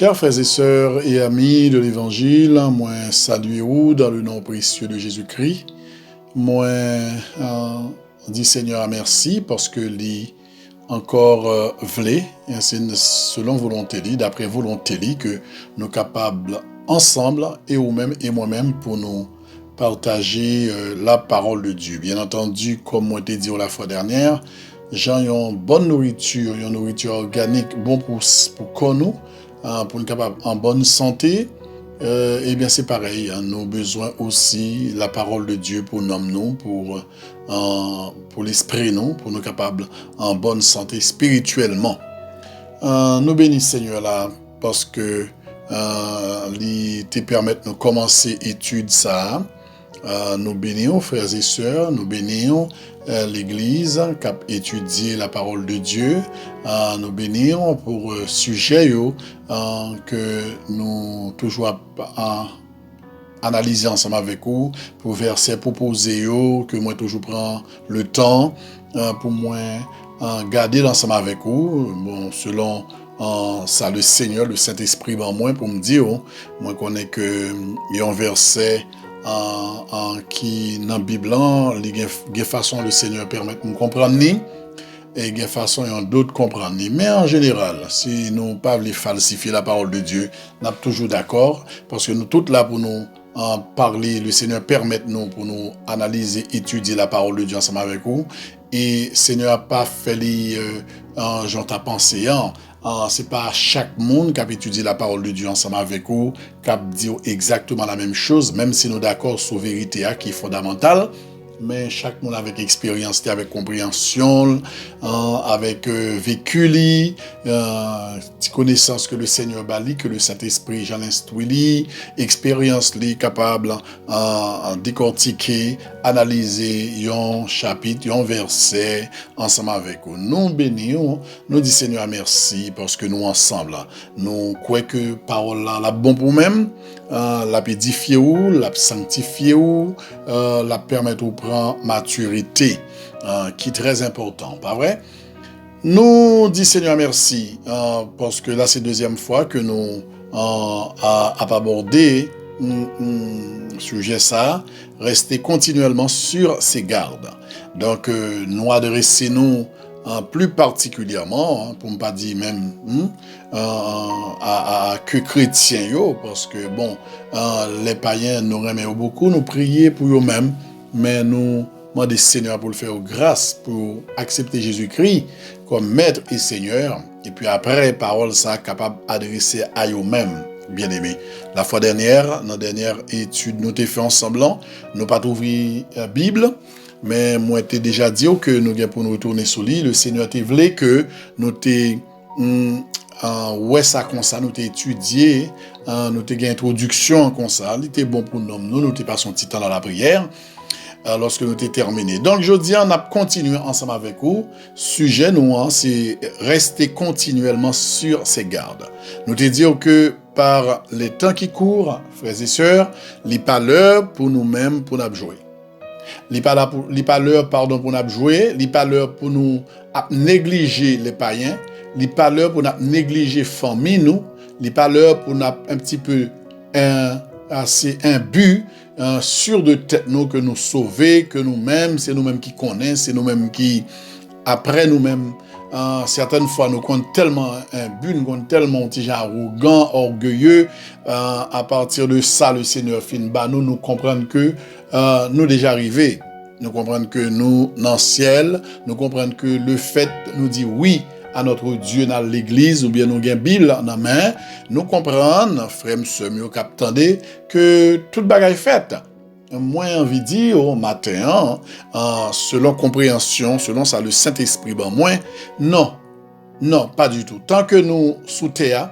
Chers frères et sœurs et amis de l'Évangile, moi saluez-vous dans le nom précieux de Jésus-Christ. Moi dis Seigneur merci parce que lui encore voulait, c'est selon volonté lui, d'après volonté lui, que nous capables ensemble et vous-même et moi-même pour nous partager la parole de Dieu. Bien entendu, comme moi t'ai dit la fois dernière, j'ai une bonne nourriture, une nourriture organique bon pour nous. Pour nous capables en bonne santé, eh bien c'est pareil, nous avons besoin aussi de la parole de Dieu pour nous, pour l'esprit nous, pour nous capables en bonne santé spirituellement. Nous bénissons Seigneur là parce que il te permet de commencer l'étude ça. Nous bénissons frères et sœurs, nous bénissons l'Église qui a étudié la parole de Dieu. Nous bénissons pour sujet que nous toujours analyser ensemble avec vous, pour versets proposés que moi toujours prends le temps pour moi garder ensemble avec vous. Bon, selon ça le Seigneur, le Saint-Esprit en moi pour me dire, moi connais que il y a un verset qui dans la Bible, il y a une façon le Seigneur permet de nous comprendre, et il y a une façon d'autres comprendre. Mais en général, si nous ne pas falsifier la parole de Dieu, nous sommes toujours d'accord, parce que nous tous là pour nous parler, le Seigneur permet nous pour nous analyser, étudier la parole de Dieu ensemble avec vous, et le Seigneur n'a pas fait j'en t'ai pensé, c'est pas chaque monde qui a étudié la parole de Dieu ensemble avec vous, qui a dit exactement la même chose, même si nous sommes d'accord sur la vérité qui est fondamentale, mais chaque monde avec expérience, avec compréhension, avec vécu, connaissance que le Seigneur bali, que le Saint-Esprit j'en instruit, expérience capable de décortiquer, analyser un chapitre, un verset ensemble avec vous. Nous bénissons, nous disons Seigneur merci parce que nous ensemble, nous croyons que parole là, la bon pour même, la édifier ou, la sanctifier ou, la permettre de prendre maturité, qui est très important, pas vrai? Nous disons Seigneur merci, parce que là c'est la deuxième fois que nous abordé sujet ça, rester continuellement sur ses gardes. Donc nous adressons-nous plus particulièrement, pour ne pas dire même que chrétiens, parce que bon, les païens nous remettent beaucoup, nous prions pour eux-mêmes, mais nous demandons Seigneur pour le faire grâce, pour accepter Jésus-Christ comme maître et Seigneur, et puis après, parole ça capable d'adresser à eux-mêmes, bien aimés. La fois dernière, dans la dernière étude, nous avons fait ensemble, nous pas trouvé la Bible, mais moi t'ai déjà dit que nous avons pour nous retourner sur lui, le Seigneur t'a voulu que nous t'ai ouais ça comme ça, nous t'ai étudié, nous t'ai une introduction comme ça, il était bon pour nous t'ai passé un petit temps dans la prière. Lorsque nous t'ai terminé. Donc, je dis, on a continué ensemble avec vous. Sujet, nous, c'est rester continuellement sur ses gardes. Nous te dire que par les temps qui courent, frères et sœurs, il n'est pas l'heure pour nous-mêmes pour nous jouer. Il n'est pas l'heure, pardon, pour nous jouer. Il n'est pas l'heure pour nous négliger les païens. Il n'est pas l'heure pour nous négliger famille, nous. Il n'est pas l'heure pour nous un petit peu c'est un but sûr de tête nous que nous sauver, que nous-mêmes, c'est nous-mêmes qui connaissons, c'est nous-mêmes qui, après nous-mêmes, certaines fois nous comptons tellement un but, nous comptons tellement arrogant, orgueilleux, à partir de ça, le Seigneur fin bas nous comprenons que nous déjà arrivés, nous comprenons que nous dans le ciel, nous comprenons que le fait nous dit oui à notre Dieu dans l'église, ou bien nous avons Bible dans la main, nous comprenons, frères et sœurs, que toute bagaille faite. Moi, envie de dire au matin, selon compréhension, selon ça, le Saint-Esprit, moi, non, pas du tout. Tant que nous sous terre,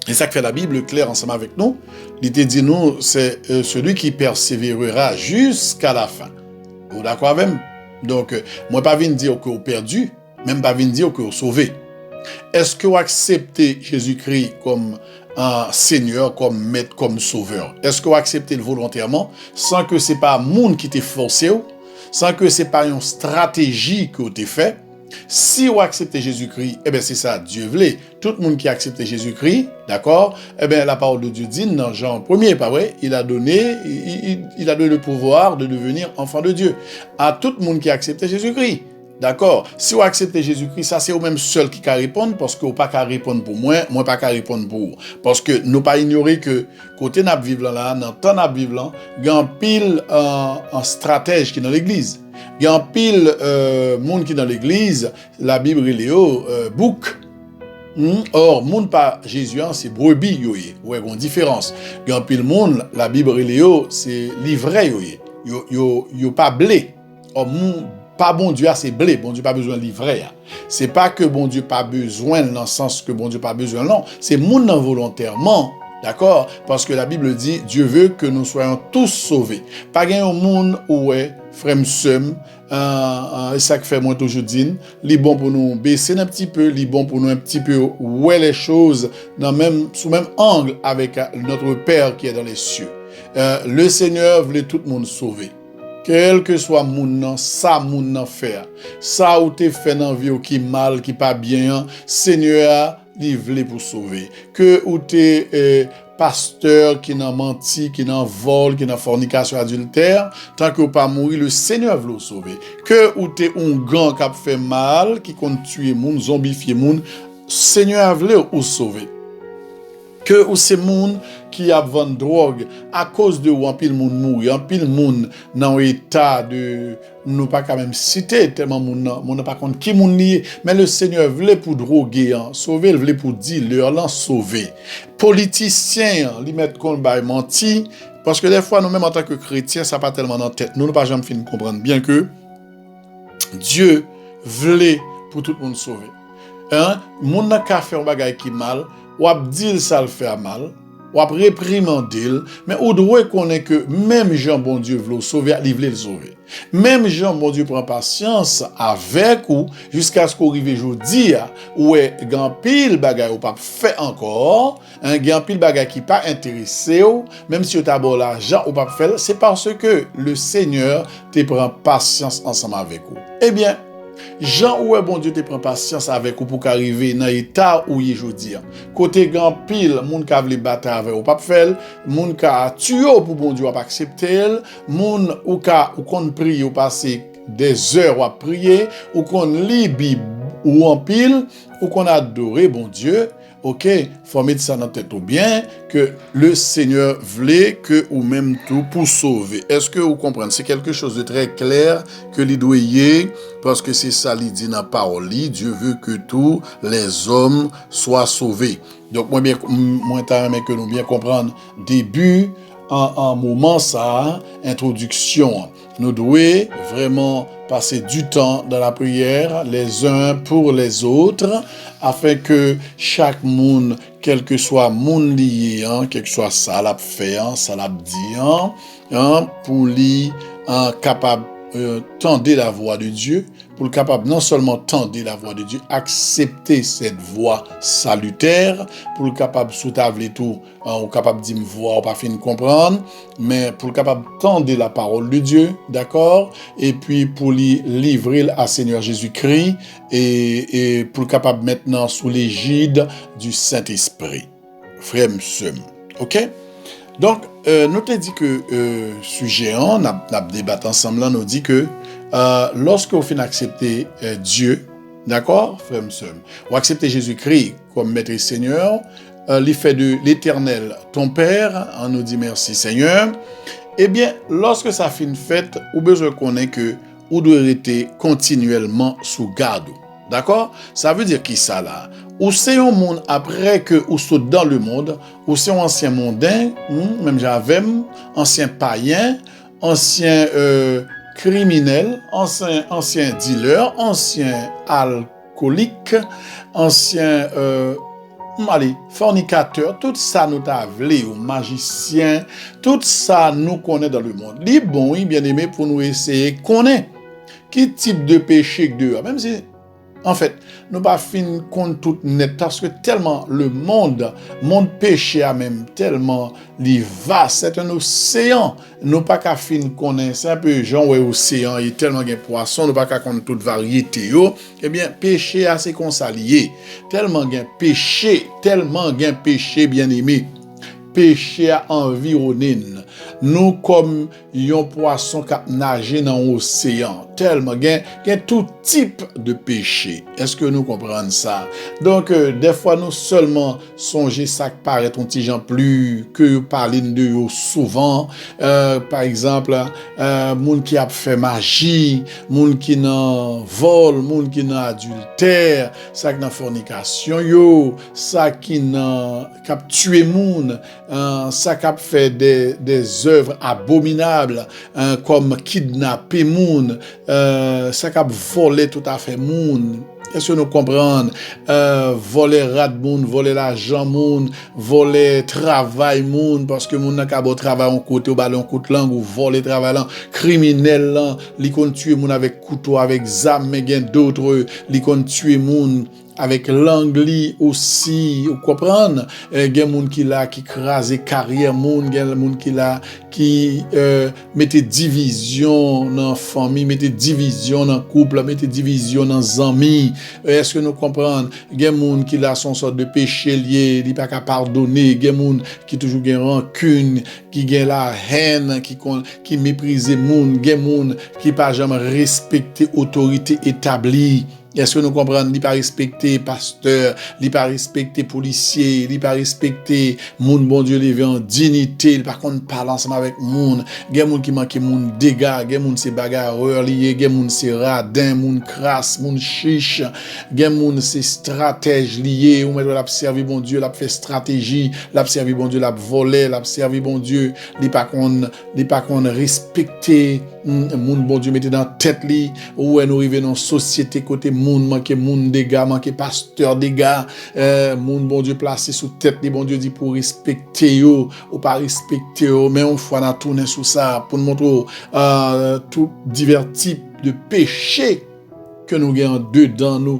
et ça que fait la Bible claire ensemble avec nous, il te dit nous, c'est celui qui persévérera jusqu'à la fin. Vous d'accord avec moi? Donc, moi, pas venir dire que vous perdu, même pas venir dire que vous sauvé. Est-ce que vous acceptez Jésus-Christ comme Seigneur, comme maître, comme sauveur? Est-ce que vous acceptez le volontairement, sans que ce n'est pas un monde qui t'ait forcé, sans que ce n'est pas une stratégie que vous t'ai fait? Si vous acceptez Jésus-Christ, eh bien c'est ça, Dieu voulait. Tout le monde qui a accepté Jésus-Christ, d'accord, eh bien la parole de Dieu dit dans Jean 1er, pas vrai, il a donné le pouvoir de devenir enfant de Dieu à tout le monde qui a accepté Jésus-Christ. D'accord? Si vous acceptez Jésus-Christ, ça c'est vous-même seul qui peut répondre parce que vous pas qu'à répondre pour moi pas qu'à répondre pour vous. Parce que nous pas ignorer que côté n'a vivre là, dans temps n'a vivre là, il y a un pile en stratège qui dans l'église. Il y a un pile monde qui dans l'église, la Bible Léo bouc. Or, monde pas Jésus, c'est brebis yoye. Ouais, une différence. Il y a un pile monde, la Bible Léo, c'est livret yoye. Yo pas blé. Or, pas bon Dieu, c'est blé. Bon Dieu pas besoin de livret. C'est pas que bon Dieu pas besoin dans le sens que bon Dieu pas besoin, non. C'est monde volontairement. D'accord? Parce que la Bible dit, Dieu veut que nous soyons tous sauvés. Pas gain au monde où est frère m'sem, et ça que fait moi toujours dire, li bon pour nous baisser un petit peu, li bon pour nous un petit peu ouais les choses sous même angle avec notre Père qui est dans les cieux. Le Seigneur voulait tout le monde sauver. Quel que soit moun ça moun nan faire. Ça ou te fait dans vie ou qui mal, qui pas bien, Seigneur il voulait pour sauver. Que ou te pasteur qui n'a menti, qui n'a vol, qui n'a fornication adultère, tant que ou pas mourir, le Seigneur veut le sauver. Que ou te un gang qui a fait mal, qui compte tuer moun, zombifier moun, Seigneur voulait ou sauver. Que ou ces moun qui a vendu drogue à cause de ou en pile moun mouri, en pile moun dans état de nous pas quand même citer tellement moun pas compte qui moun lié, mais le Seigneur voulait pour droguer sauver, il voulait pour dealer l'en sauver. Politicien li mettre compte bay menti parce que des fois nous même en tant que chrétiens ça pas tellement dans tête. Nous pas jamais fin comprendre bien que Dieu voulait pour tout le monde sauver. Moun n'a ka faire un bagay qui mal, ou ap dit ça le fait mal, ou ap réprimander, mais ou doit connaître que même Jean bon Dieu veut le sauver, il veut le sauver. Même Jean bon Dieu prend patience avec ou jusqu'à ce qu'on arrive aujourd'hui où est grand pile bagay ou pas fait encore, un grand pile bagay qui pas intéressé ou même si tu as bon l'argent ou pas faire, c'est parce que le Seigneur te prend patience ensemble avec vous. Eh bien Jean ou bon Dieu te prend patience avec ou pour qu'arriver dans l'état où il aujourd'hui. Côté grand pile, moun ka vle battre avec ou pas faire, moun ka tuer pour bon Dieu pas accepter, moun ou kon prie ou passer des heures à prier, ou kon lit Bible ou en pile, ou qu'on adorer bon Dieu. OK, faut mettre ça dans tête ou bien que le Seigneur voulait que ou même tout pour sauver. Est-ce que vous comprenez? C'est quelque chose de très clair que les doyers parce que c'est ça li dit dans parole, Dieu veut que tous les hommes soient sauvés. Donc moi t'aimerais que nous bien comprendre début en moment ça, introduction. Nous devons vraiment passer du temps dans la prière, les uns pour les autres, afin que chaque monde, quel que soit monde lié, quel que soit ça l'a fait, ça l'a dit, pour lui capable tendre la voix de Dieu, pour le capable non seulement tendre la voix de Dieu, accepter cette voix salutaire, pour le capable sous-table tout, ou capable de me voir, ou pas fin de comprendre, mais pour le capable tendre la parole de Dieu, d'accord, et puis pour lui livrer à Seigneur Jésus-Christ, et pour le capable maintenant sous l'égide du Saint-Esprit. Frère, monsieur, ok? Donc, nous te dit que sujet, on a débattu ensemble, nous dit que lorsque vous finissez d'accepter Dieu, d'accord, frère, monsieur, ou accepter Jésus-Christ comme Maître et Seigneur, il fait de l'Éternel ton Père, on nous dit merci Seigneur, eh bien, lorsque ça finit fait, ou besoin qu'on ait que ou doit rester continuellement sous garde. D'accord? Ça veut dire qui ça là? Ou c'est un monde après que ou saute dans le monde, ou c'est un ancien mondain, même j'avais ancien païen, ancien criminel, ancien dealer, ancien alcoolique, ancien fornicateur, tout ça nous t'a vlé, ou magicien, tout ça nous connaît dans le monde. Li bon, bien aimé pour nous essayer connaître qui type de péché que Dieu a, même si En fait, nous pas fin compte tout net parce que tellement le monde péché a même tellement li vaste, c'est un océan. Nous pas qu'à fin connaître, c'est un peu genre ouais océan, il y a tellement de poissons, nous pas qu'à connaître toute variété yo. Eh bien, péché a c'est consalié. Tellement de péché bien-aimé. Péché a environné nous comme un poisson qui nage dans l'océan. Tellement, il y a tout type de péché. Est-ce que nous comprenons ça? Donc, des fois, nous seulement songer ça qui paraît un petit gens plus que parler de eux souvent. Par exemple, moun qui a fait magie, moun qui n'a vol, moun qui n'a adultère, ça qui n'a fornication, yo, ça qui n'a tué moun, ça qui a fait des œuvres abominables, comme kidnapper moun, ça qui a volé tout à fait moun. Est-ce que nous comprenons? Voler rat moun, voler l'argent moun, voler travail moun, parce que moun n'a qu'à beau travail en côté, ou ballon côté langue, ou voler travail là, criminel là, li kon tuer moun avec couteau, avec zam, mais gen d'autres, li kon tuer moun avec l'anglais aussi, vous comprenez? Gen moun qui là qui crase carrière moun, gen moun qui là qui mette division dans famille, mette division dans couple, mette division dans amis. Est-ce que nous comprenons? Gen moun qui là son sorte de péché lié, li pas capable pardonner, gen moun qui toujours gen rancune, qui gen la haine, qui méprise moun, gen moun qui pas jamais respecter autorité établie. Est-ce que nous comprenons? Il pas respecter pasteur, il pas respecter policier, il pas respecter moun bon Dieu levé en dignité, il par contre parle ensemble avec moun, gen moun qui manque moun dégâts, gen moun c'est bagarreur lié, gen moun c'est radin, moun crasse, moun chiche, gen moun c'est stratège lié, ou mettre l'a servir bon Dieu, l'a fait stratégie, l'a servir bon Dieu, l'a volé, l'a servir bon Dieu, il pas qu'on respecter moun bon Dieu mettez dans tête li, ou nous arriver dans société côté moun manque moun dégâts, manque pasteur dégâts, moun bon Dieu placé sous tête li, bon Dieu dit pour respecter yo ou pas respecter yo, mais on fois na tourner sous ça pour nous montrer tout divers types de péchés que nous avons dedans nous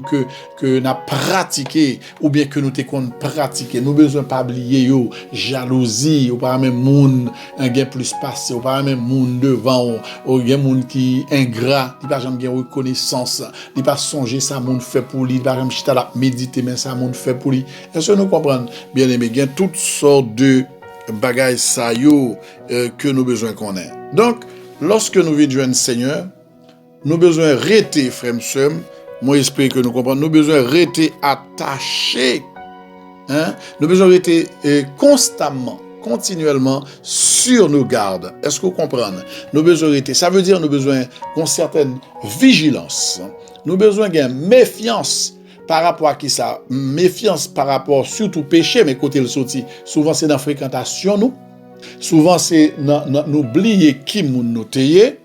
que n'a pratiqué ou bien que nous te qu'on pratiquer. Nous besoin pas oublier yo jalousie ou pas même moun un gain plus passé ou pas même moun devant ou gain moun qui ingrat, il pas jamais gain reconnaissance, il pas songer ça moun fait pour lui, il pas même chita la méditer mais ça moun fait pour lui. Est-ce que nous comprenons? Bien aimé, gain toutes sortes de bagailles ça yo que nous besoin qu'on ait. Donc, lorsque nous vivons le Seigneur, nous besoin rester, frère, sœur, moi j'espère que nous comprenons, nous besoin rester attachés, hein? Nous besoin rester constamment, continuellement sur nos gardes. Est-ce que vous comprenez? Nous besoin rester, ça veut dire nous besoin d'une certaine vigilance, nous besoin d'une méfiance par rapport à qui ça, méfiance par rapport surtout péché, mais côté le sorti, souvent c'est dans la fréquentation nous, souvent c'est n'oublier qui nous taillé.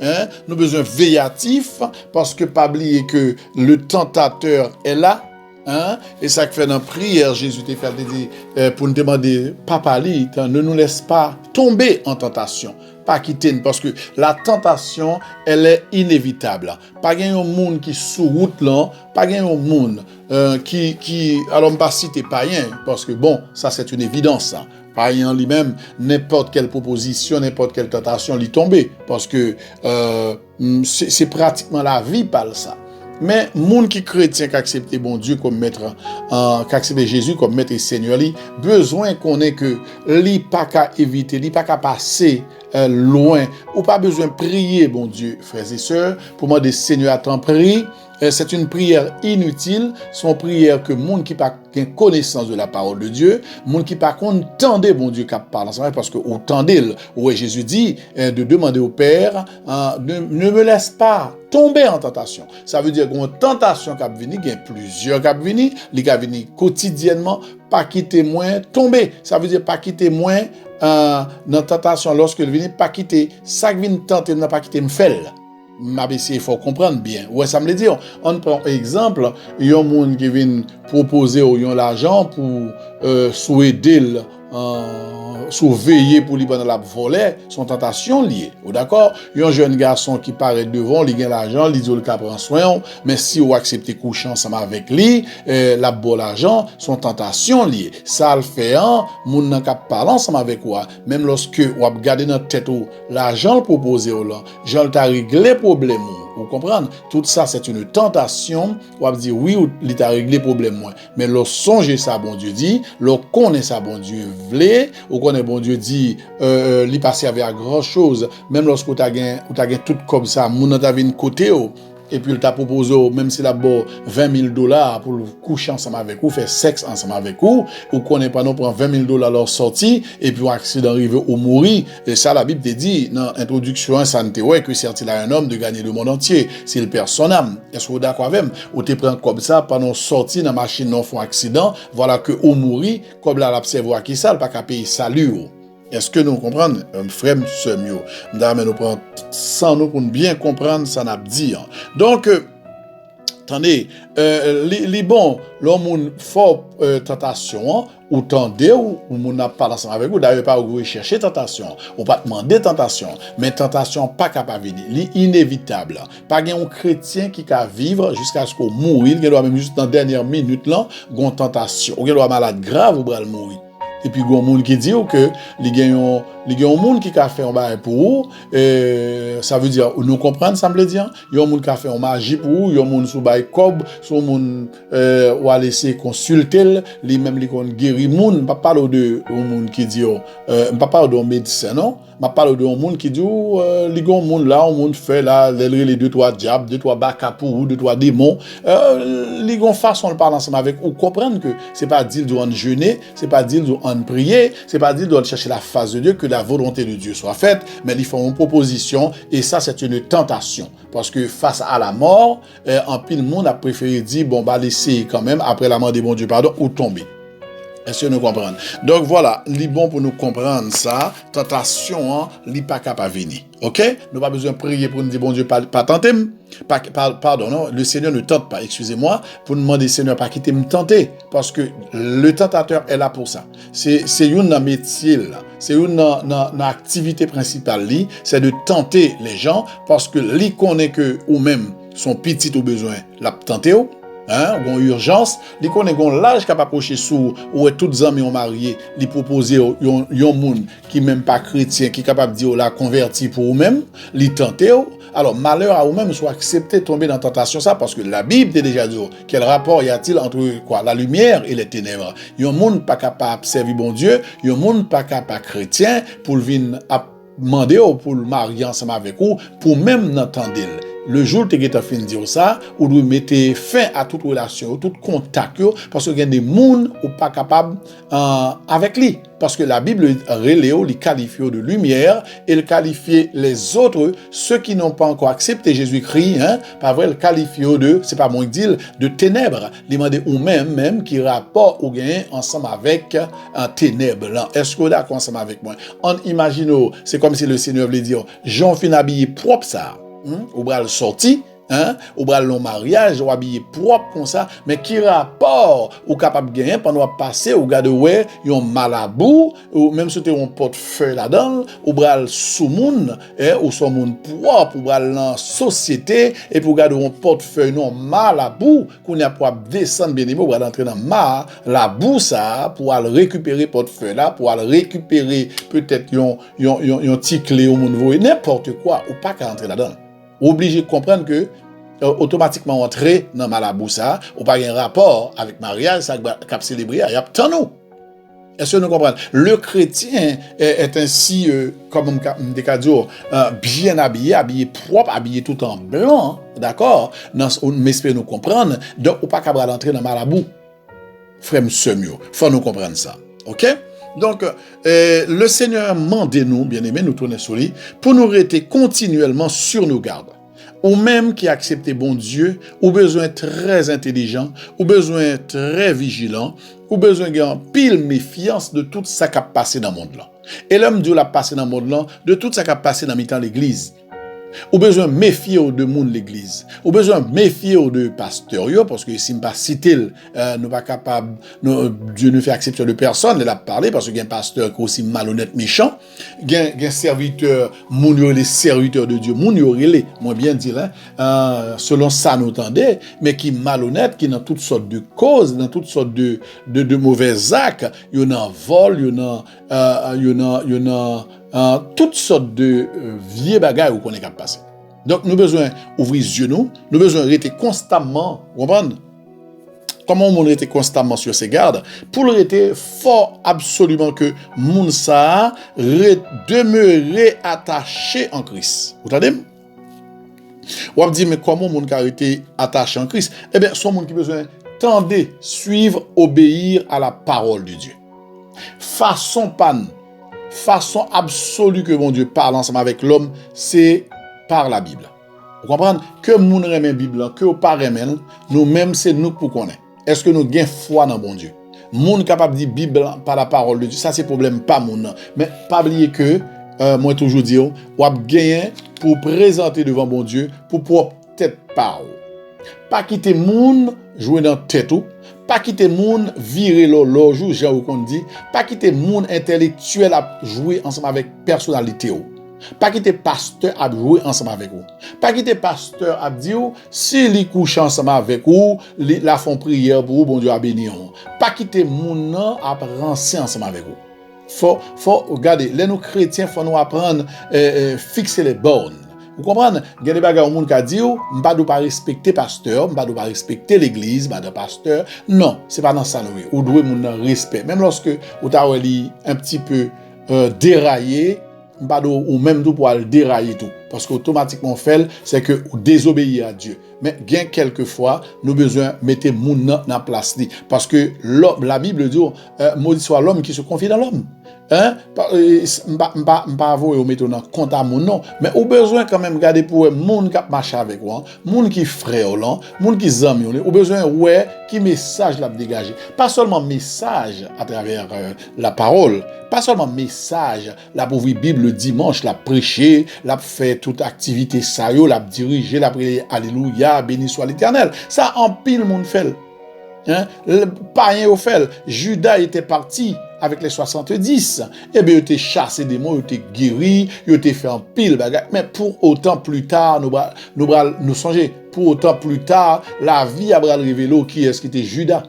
Hein? Nous besoin véatif parce que pas oublier que le tentateur est là. Hein? Et ça que fait dans la prière, Jésus t'a fait pour nous demander, Papa, ne nous laisse pas tomber en tentation. Pas quitter, parce que la tentation, elle est inévitable. Pas gagne un monde qui sous route là, pas gagne un monde qui alors pas citer païen, parce que bon, ça c'est une évidence ça. Païen lui-même, n'importe quelle proposition, n'importe quelle tentation lui tomber, parce que c'est pratiquement la vie par ça. Mais moun qui chrétien qui accepte bon Dieu comme maître, qui accepte Jésus comme maître et Seigneur, li besoin qu'on ait que li pas qu'à éviter, li pas qu'à passer loin, ou pas besoin de prier bon Dieu, frères et sœurs, pour moi des Seigneurs à temps prie. C'est une prière inutile, c'est une prière que monde qui pas connaissance de la parole de Dieu, monde qui pas entendait bon Dieu qui parle ensemble, parce que entendez, ouais Jésus dit de demander au Père, ne me laisse pas tomber en tentation. Ça veut dire qu'une tentation qui a venu, il y a plusieurs qui a venu, les qui a venu quotidiennement, pas quitter moins tomber. Ça veut dire pas quitter moins dans la tentation lorsque il vient, pas quitter ça qui vient tenter, n'a pas quitter me faire. Il faut comprendre bien. Ouais, ça me le dit. On prend exemple, il y a un monde qui vient proposer l'argent pour souaider surveiller pour lui pendant la voler, son tentation liée. D'accord? Un jeune garçon qui paraît devant, il gagne l'argent, il dit le cap prend soin, mais si vous acceptez coucher ensemble avec lui, la bon l'argent, son tentation liée. Ça le fait moun nan k'ap parler ensemble avec vous, même lorsque vous regardez dans tête ou l'argent le proposé ou là, Jean t'a réglé problème. Vous comprenez? Tout ça, c'est une tentation. On va dire, oui, il t'a réglé le problème. Mais le songe ça, bon Dieu dit, le connaît ça, bon Dieu voulait, ou connaît bon Dieu dit, il pas servi à grand chose. Même lorsque tu as gagné tout comme ça, moun t'a vu côté, et puis il t'a proposé, même s'il a bon $20,000 pour coucher ensemble avec vous, faire sexe ensemble avec vous, ou connaît pas non, prend $20,000 leur sortie, et puis un accident arrivé ou mourir. Et ça, la Bible te dit, dans l'introduction, ça ne te ouais que certes, il a un homme de gagner le monde entier, s'il perd son âme. Est-ce que vous d'accord avec moi? Ou te prend comme ça, pendant sortie dans la machine, non, font accident, voilà que ou mourir, comme là, l'observoir qui ça, pas qu'à payer salut. Est-ce que nous comprenons? Frère, ce mieux. Nous prenons sans nous pour bien comprendre ça n'a dit. Donc, attendez, les bons, l'homme fort tentation, ou tendez, ou moun n'a pas ensemble avec vous, d'ailleurs pas vous chercher tentation, ou pas demander tentation, mais tentation pas capable de venir, inévitable. Pas un chrétien qui peut vivre jusqu'à ce qu'on mourir, il doit même juste dans la dernière minute là, gon tentation, ou il doit malade grave ou bral mourir. Et puis, il y a un monde qui dit que il y a un monde qui a fait un bail pour vous. Ça veut dire, nous comprenons, ça me veut dire. Il y a un monde qui a fait un magie pour vous. Il y a un monde qui a bail cob, un monde qui a laissé consulter, lui-même qui a guéri le monde. Je ne parle pas de un monde qui dit, je ne parle pas de médecin, non? Je parle de un monde qui dit, il y a un monde là, un monde fait là, les 2-3 diables, 2-3 baka pour vous, 2-3 démons. Il y a une façon de parler ensemble avec vous. Comprendre que ce n'est pas dire de jeûner, ce n'est pas dire de prier, c'est pas dire de chercher la face de Dieu, que la volonté de Dieu soit faite, mais ils font une proposition, et ça c'est une tentation, parce que face à la mort, en pile monde a préféré dire, bon bah laisser quand même, après la mort des bon Dieu pardon, ou tomber. Est-ce que nous comprenons? Donc voilà, il est bon pour nous comprendre ça, tentation, il n'est pas capable de venir. Ok? Nous pas besoin de prier pour nous dire, bon Dieu, pas tenter. Pardon, non, le Seigneur ne tente pas, excusez-moi, pour nous demander, Seigneur, pas quitter me tenter, parce que le tentateur est là pour ça. C'est une métier là, c'est une activité principale, c'est de tenter les gens, parce que lui connaît que, ou même, son petit au besoin, l'a tenté, ou urgence, li connaît gon l'âge capable approcher sous ou toutes amis ont marié, li proposer yon monde qui même pas chrétien qui capable dire la converti pour vous même, li tenter. Alors malheur à vous même soit accepter tomber dans tentation ça parce que la Bible dit déjà dit quel rapport y a-t-il entre quoi la lumière et les ténèbres. Yon monde pas capable servir bon Dieu, yon monde pas capable chrétien pour venir demander ou pour le marier ensemble avec vous pour même n'entendre. Le jour où tu as fini de dire ça, ou de mettre fin à toute relation, tout contact, parce qu'il y a des gens qui sont pas capables avec lui. Parce que la Bible les qualifie de lumière et le qualifie les autres, ceux qui n'ont pas encore accepté Jésus-Christ, pas vrai, le qualifie de, c'est pas moi qui dis, de ténèbres. Il m'a dit, ou même qui rapport ou gain ensemble avec un ténèbre. Est-ce que vous êtes d'accord ensemble avec moi? En imaginant, c'est comme si le Seigneur voulait dire, j'en fin habillé propre ça. Ou bral sorti, ou bral long mariage, ou habillé propre comme ça, mais qui rapport ou capable gagner pendant passer ou garder ouais, yon malabou ou même si tu un portefeuille là-dedans, ou bral sous moun, ou son moun propre, ou bral dans société et pour garder un portefeuille non malabou qu'on a pour descendre bien ou bral entrer dans malabou ça pour aller récupérer portefeuille là, pour aller récupérer peut-être yon petit clé au moun voyer n'importe quoi ou pas qu'à entrer là-dedans. Obligé de comprendre que automatiquement entrer dans Malaboussa ou pas un rapport avec mariage ça cap célébrer y a tant nous. Est-ce que nous comprenons? Le chrétien est ainsi comme des cadeaux bien habillé propre, habillé tout en blanc, d'accord? Mais espérons nous comprendre donc ou pas capable d'entrer dans Malabou. Frère mieux, faut nous comprendre ça. OK? Donc, le Seigneur mande nous, bien-aimés, nous tourner sur lui, pour nous rester continuellement sur nos gardes. Ou même qui accepte bon Dieu, ou besoin très intelligent, ou besoin très vigilant, ou besoin de pile méfiance de tout ça qui a passé dans le monde là. Et l'homme Dieu l'a passé dans le monde là, de tout ça qui a passé dans le temps l'église. Ou besoin méfier de monde l'église. Ou besoin méfier de pasteur parce que si pas citer nous pas capable Dieu ne fait accepter de personne, il a parlé parce que un pasteur qui aussi malhonnête méchant, un serviteur moun yo les serviteurs de Dieu, moun yo les moi bien dire selon ça nous entendait mais qui malhonnête qui dans toutes sortes de causes, dans toutes sortes de mauvais actes, il y en a vol, il y en a toutes sortes de vieux bagages qu'on est capable de passer. Donc, nous avons besoin d'ouvrir les yeux, nous avons besoin de rester constamment, vous comprenez? Comment on rester constamment sur ses gardes? Pour le rester fort absolument que moun sa demeurer attaché en Christ. Vous entendez? Ou dit mais comment moun ka rester attaché en Christ? Eh bien, son moun qui besoin tendre, suivre, obéir à la parole de Dieu. Façon absolue que mon Dieu parle ensemble avec l'homme, c'est par la Bible. Vous comprenez? Que moun remen la Bible, que ou pas remen, nous-mêmes, c'est nous pour connaître. Est-ce que nous avons foi dans bon Dieu? Moun capable de dire Bible par la parole de Dieu, ça c'est problème pas moun. Mais pas oublier que, moi toujours dire, ou ap gagner pour présenter devant bon Dieu, pour propre tête parole. Pas quitter moun jouer dans tête ou, pas quitter moun virer l'horloge ou j'ai qu'on dit, pas quitter moun intellectuel à jouer ensemble avec personnalité ou. Pas quitter pasteur à jouer ensemble avec vous. Pas quitter pasteur à dire si li couche ensemble avec vous, la font prière pour vous, bon Dieu a béni. Pas quitter moun nan à rancer ensemble avec vous. Faut regarder, les nous chrétiens faut nous apprendre fixer les bornes. Vous comprenez? Il y a des bagages au monde qui dit m'pa dou pas respecter pasteur, m'pa dou pas respecter l'église, madame pasteur. Non, c'est pas dans ça nous. Ou doit moun nan respect. Même lorsque ou ta un petit peu déraillé, ou même tout pour aller dérailler tout. Parce qu'automatiquement, fait, c'est que vous désobéissez à Dieu. Mais bien quelquefois, nous besoin de mettre moun dans la place. Parce que la Bible dit, maudit soit l'homme qui se confie dans l'homme. Hein? Pas avouer ou mettre dans compte à mon nom, mais au besoin quand même garder pour moun qui marche avec moi, moun qui frère là, moun qui zami au besoin ouais qui message l'a dégager. Pas seulement message à travers la parole, pas seulement message la pour ouvrir Bible le dimanche, la prêcher, la faire toute activité ça yo, la diriger, la prier alléluia, béni soit l'Éternel. Ça en pile moun fait. Hein? Le païen au fait, Judas était parti avec les 70, eh bien, il était chassé des démons, il était guéri, il était fait en pile bagarre. Mais pour autant plus tard, nous songer, pour autant plus tard, la vie a révélé qui est-ce qui était Judas.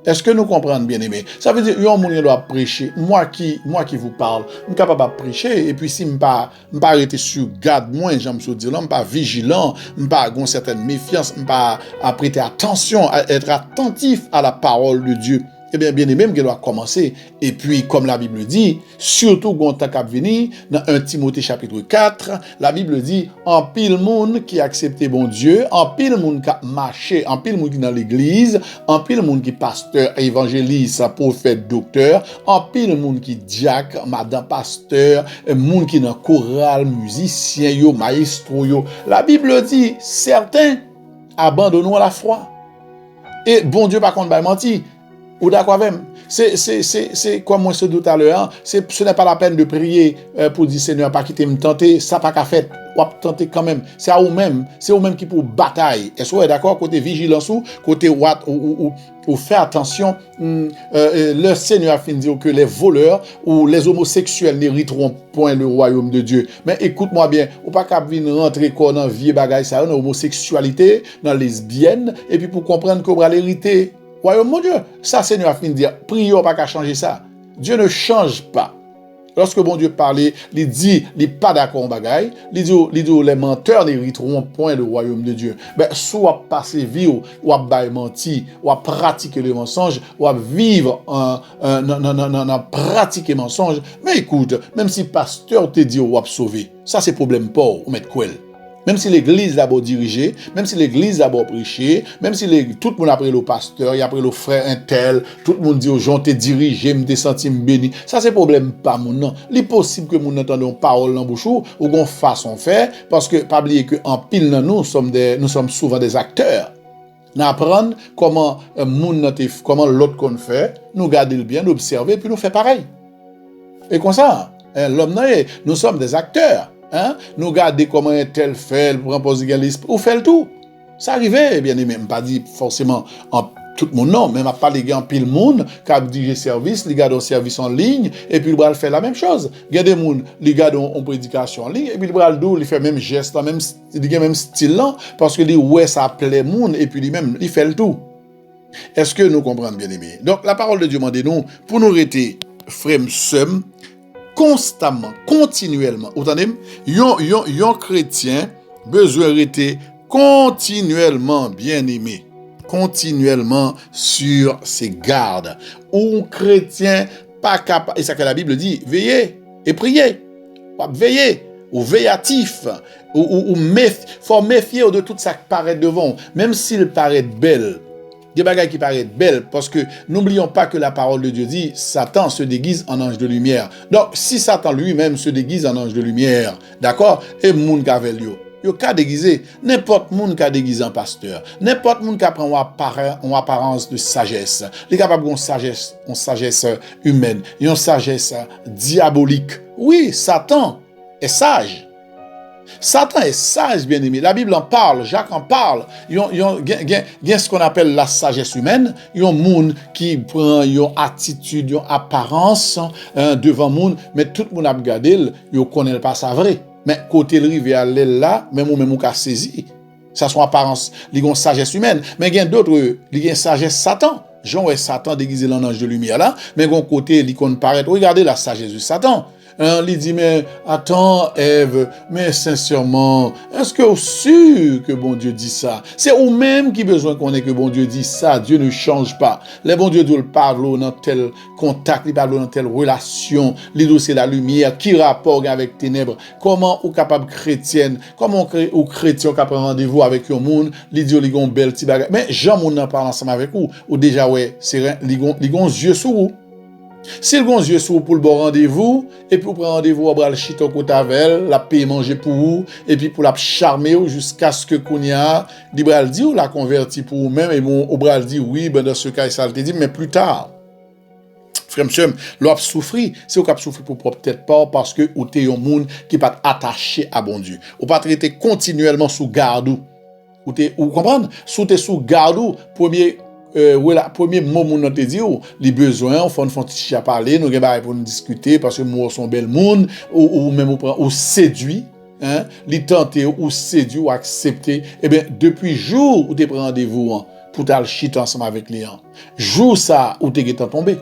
Est-ce que nous comprenons bien aimé? Ça veut dire, yon moun doit prêcher. Moi qui vous parle, je suis capable de prêcher. Et puis si je ne pas arrêter sur garde, moi, j'aime se dire, je ne suis pas vigilant, je ne pas avoir certaine méfiance, je ne pas prêter attention, à être attentif à la parole de Dieu. Eh bien, bien aimé, je dois commencer. Et puis, comme la Bible dit, surtout quand on a venu, dans 1 Timothée chapitre 4, la Bible dit, en pile monde qui a accepté bon Dieu, en pile monde qui a marché, en pile monde qui est dans l'église, en pile monde qui est pasteur, évangéliste, prophète, docteur, en pile monde qui est diacre, madame pasteur, monde qui est dans chorale, musicien, yo, maestro, yo. La Bible dit, certains abandonnons la foi. Et bon Dieu, par contre, va mentir. Ou d'accord avec moi? C'est comme moi je dis tout à l'heure, ce n'est pas la peine de prier pour dire Seigneur, pas quitter me tenter, ça pas qu'à faire, ou à tenter quand même. C'est à vous-même, c'est vous-même qui pour bataille. Est-ce que vous êtes d'accord? Côté vigilance côté ou faire attention, le Seigneur a fini de dire que les voleurs ou les homosexuels n'hériteront point le royaume de Dieu. Mais écoute-moi bien, ou pas qu'à venir rentrer dans vieux bagaille ça, dans l'homosexualité, dans lesbienne, et puis pour comprendre qu'on va l'hériter. Royaume mon Dieu, ça Seigneur a fini de dire, prions pas qu'à changer ça. Dieu ne change pas. Lorsque bon Dieu parlait, il dit, il n'est pas d'accord en bagaille, il dit, les menteurs n'hériteront point le royaume de Dieu. Ben, soit passer vie, ou à mentir, ou à pratiquer le mensonge, ou à vivre en pratiquer le mensonge. Mais écoute, même si pasteur te dit, ou à sauver, ça c'est problème pas, ou mettre quoi. Même si l'église d'abord dirigée, même si l'église d'abord prêchée, même si tout le monde a pris le pasteur, il a pris le frère un tel, tout le monde dit aux gens, t'es dirigé, me senti béni. Ça, c'est problème pas mon non. Il est possible que nous entendions parole dans bouche ou qu'on façon faire, parce que, pas oublier que en pile dans nous sommes souvent des acteurs. Nous apprenons comment comment l'autre qu'on fait, nous garder le bien, nous observer, puis nous faire pareil. Et comme ça, l'homme, nous sommes des acteurs. Hein? Nous garder comment un tel fait, pour imposer l'esprit, ou fait le tout. Ça arrivait, bien aimé, pas dit forcément en tout le monde, non, mais m'a parlé de pile monde qui a dirigé service, les gars ont service en ligne, et puis le bras fait la même chose. Il y a des gens, les gars ont prédication en ligne, et puis le bras il fait même geste, même style là, parce que les ouais, ça plaît monde, et puis lui-même, il fait le tout. Est-ce que nous comprenons, bien aimé? Donc, la parole de Dieu m'a dit nous, pour nous rester frères seuls, constamment, continuellement. Vous entendez? Yon chrétien besoin de rester continuellement bien aimé. Continuellement sur ses gardes. Ou chrétien pas capable, et ça que la Bible dit, veillez et priez. Veillez, ou veilllatif, ou faut méfier de tout ça qui paraît devant, même s'il paraît belle. Des bagages qui paraissent belles, parce que n'oublions pas que la parole de Dieu dit Satan se déguise en ange de lumière. Donc, si Satan lui-même se déguise en ange de lumière, d'accord, et moun ka vel yo ka déguisé, n'importe moun ka déguisé en pasteur, n'importe moun ka prend en apparence de sagesse, les capables d'une sagesse humaine, une sagesse diabolique. Oui, Satan est sage. Satan est sage, bien aimé. La Bible en parle, Jacques en parle. Il y a ce qu'on appelle la sagesse humaine. Il y a un monde qui prend une attitude, une apparence devant le monde, mais tout le monde a regardé, il ne connaît pas ça vrai. Mais côté le rivière là, même ou qu'a saisi. Ça son apparence, il y a une sagesse humaine. Mais il y a d'autres, il y a une sagesse Satan. Jean est Satan déguisé en ange de lumière là, mais d'un côté, il qu'on paraît. Regardez la sagesse de Satan. Il dit, mais attends, Ève, mais sincèrement, est-ce que vous sûr que bon Dieu dit ça? C'est vous-même qui besoin qu'on ait que bon Dieu dit ça. Dieu ne change pas. Le bon Dieu doit parler dans tel contact, il parle dans telle relation. Il doit c'est la lumière. Qui rapport avec ténèbres? Comment ou capable chrétienne? Comment ou chrétien capable rendez-vous avec un monde? Il dit, il gon belle petit bagage. Mais Jean moun en parle ensemble avec vous. Ou déjà, ouais, c'est il gon yeux sous vous. Si le bon Dieu sous pour le bon rendez-vous, et puis pour prendre rendez-vous, on va le chiter au côté avec, la payer manger pour vous, et puis pour la charmer jusqu'à ce que Kounia, il va le dire, ou la converti pour vous-même, et mon va le dire, oui, ben dans ce cas, ça le dit, mais plus tard. Frère, monsieur, l'on souffrir, c'est qu'on souffrir pour peut-être pas, parce que vous êtes un monde qui pas attaché à bon Dieu. Ou pas traiter continuellement sous garde. Ou comprendre? Sous garde, premier mot moun te dit les besoins on font petit parler nous gars pour nous discuter parce que moi sont belle monde ou même ou séduit hein les tenter ou séduit ou accepter et bien depuis jour où tu prends rendez-vous pour t'aller chiter ensemble avec les gens jour ça où tu es tombé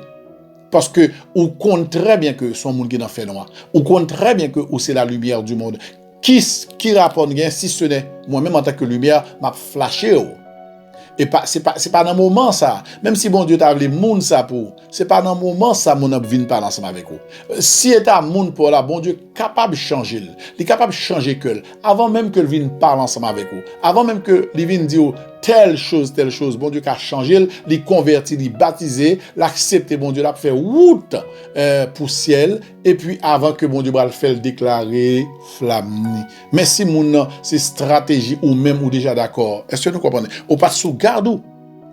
parce que ou compte très bien que son monde qui dans fait noir ou compte très bien que c'est la lumière du monde qui rapporte bien si ce n'est moi-même en tant que lumière m'a flashé et pas c'est pas dans moment ça même si bon Dieu t'a appelé monde ça pour c'est pas dans moment ça mon ap vinn parler ensemble avec vous si est à monde pour là bon Dieu capable changer il est capable changer que avant même que le vienne parler ensemble avec vous avant même que il vienne dire telle chose bon Dieu qu'a changé il converti il baptisé l'accepter bon Dieu l'a fait route pour ciel et puis avant que bon Dieu va le faire déclarer flamme mais si mon c'est stratégie ou même ou déjà d'accord est-ce que nous comprenez ou pas sous garde.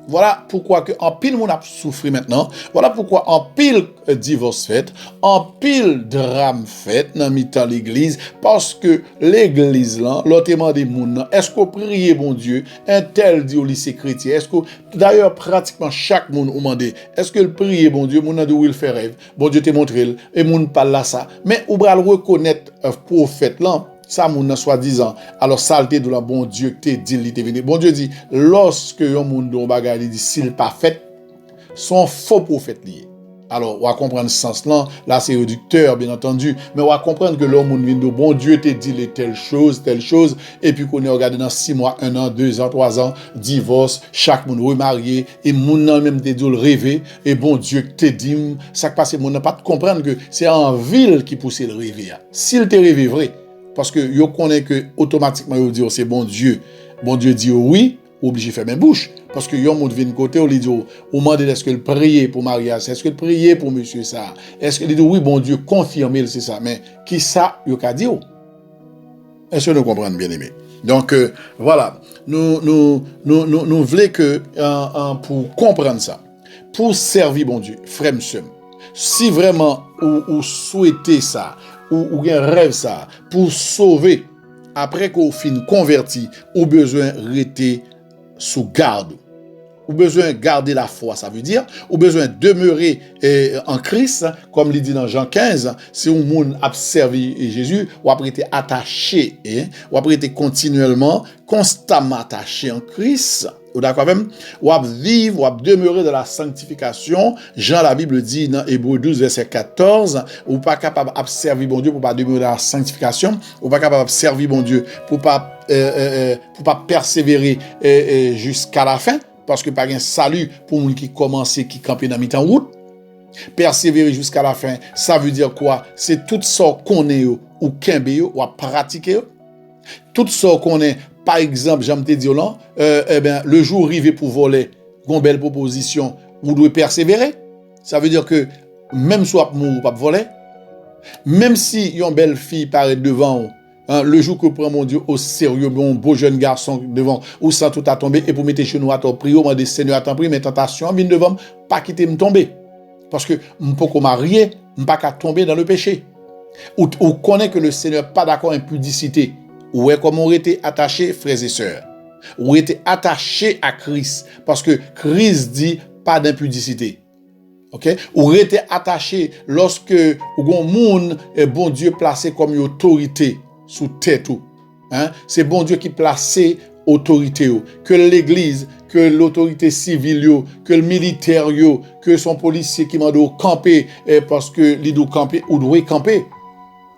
Voilà pourquoi que en pile moun a souffri maintenant. Voilà pourquoi en pile divorce fait, en pile drame fait dans mi-temps l'église parce que l'église là, l'autre demandé moun est-ce qu'on prie bon Dieu, un tel dit au lycée chrétien, est-ce que d'ailleurs pratiquement chaque moun ou demandé est-ce que le prier bon Dieu moun a dit il fait rêve. Bon Dieu te montré et moun parle là ça. Mais ou bral reconnaître prophète là ça moun soi-disant alors saleté de la bon Dieu te dit il te venu bon Dieu dit lorsque un moun don bagay dit s'il pas fait son faux prophète lié alors on va comprendre ce sens là c'est réducteur bien entendu mais on va comprendre que l'homme moun vient de bon Dieu te dit les telle chose et puis qu'on est regardé dans 6 mois 1 an 2 ans 3 ans divorce chaque moun remarié et moun nan même te dit le rêver et bon Dieu te dit ça passe moun n'a pas comprendre que c'est en ville qui pousse le rêver s'il te rêvé vrai parce que yo connaît que automatiquement yo dit c'est bon Dieu dit oui obligé faire même bouche parce que yon monde vient côté on lui dit ou demande est-ce que le prier pour mariage est-ce que le prier pour monsieur ça est-ce que il dit oui bon Dieu confirmer c'est ça mais qui ça yo ka dit est-ce que nous comprenons bien aimé donc voilà nous voulons que pour comprendre ça pour servir bon Dieu frère monsieur Si vraiment ou souhaitez ça, ou un rêve ça, pour sauver, après qu'on fin converti, ou besoin rester sous garde. Ou besoin garder la foi, ça veut dire, ou besoin demeurer en Christ, comme il dit dans Jean 15, si un monde a servi Jésus, ou après été attaché, ou après été continuellement, constamment attaché en Christ, ou d'accord même, ou à vivre, ou à demeurer dans la sanctification. Jean, la Bible dit dans Hébreux 12, verset 14, ou pas capable de servir bon Dieu pour pas demeurer dans la sanctification, ou pas capable de servir bon Dieu pour pas persévérer jusqu'à la fin. Parce que pas un salut pour les gens qui commencent, qui campent dans mi-temps route. Persévérer jusqu'à la fin, ça veut dire quoi? C'est tout ça qu'on est ou kembe ou à pratiquer. Tout ça qu'on est, par exemple, j'aime te dire là, le jour arrivé pour voler, une belle proposition, vous devez persévérer. Ça veut dire que même soit mourir ou pas voler, même si une belle fille paraît devant vous, le jour que vous prenez mon Dieu au sérieux, bon beau jeune garçon devant, ou sans tout à tomber, et pour mettre chez nous à ton prier, on dit Seigneur à ton prier, mais tentation, vient devant, pas quitter me tomber. Parce que je ne peux pas marier, je ne peux pas tomber dans le péché. Ou connaît que le Seigneur n'est pas d'accord avec impudicité. Ou est comme on était attaché, frères et sœurs. Ou était attaché à Christ. Parce que Christ dit pas d'impudicité. OK? Ou était attaché lorsque un monde est bon Dieu placé comme une autorité sous tête ou. C'est bon Dieu qui placé autorité ou. Que l'église, que l'autorité civile, que le militaire, que son policier qui m'a dit camper parce que il doit camper ou doit camper.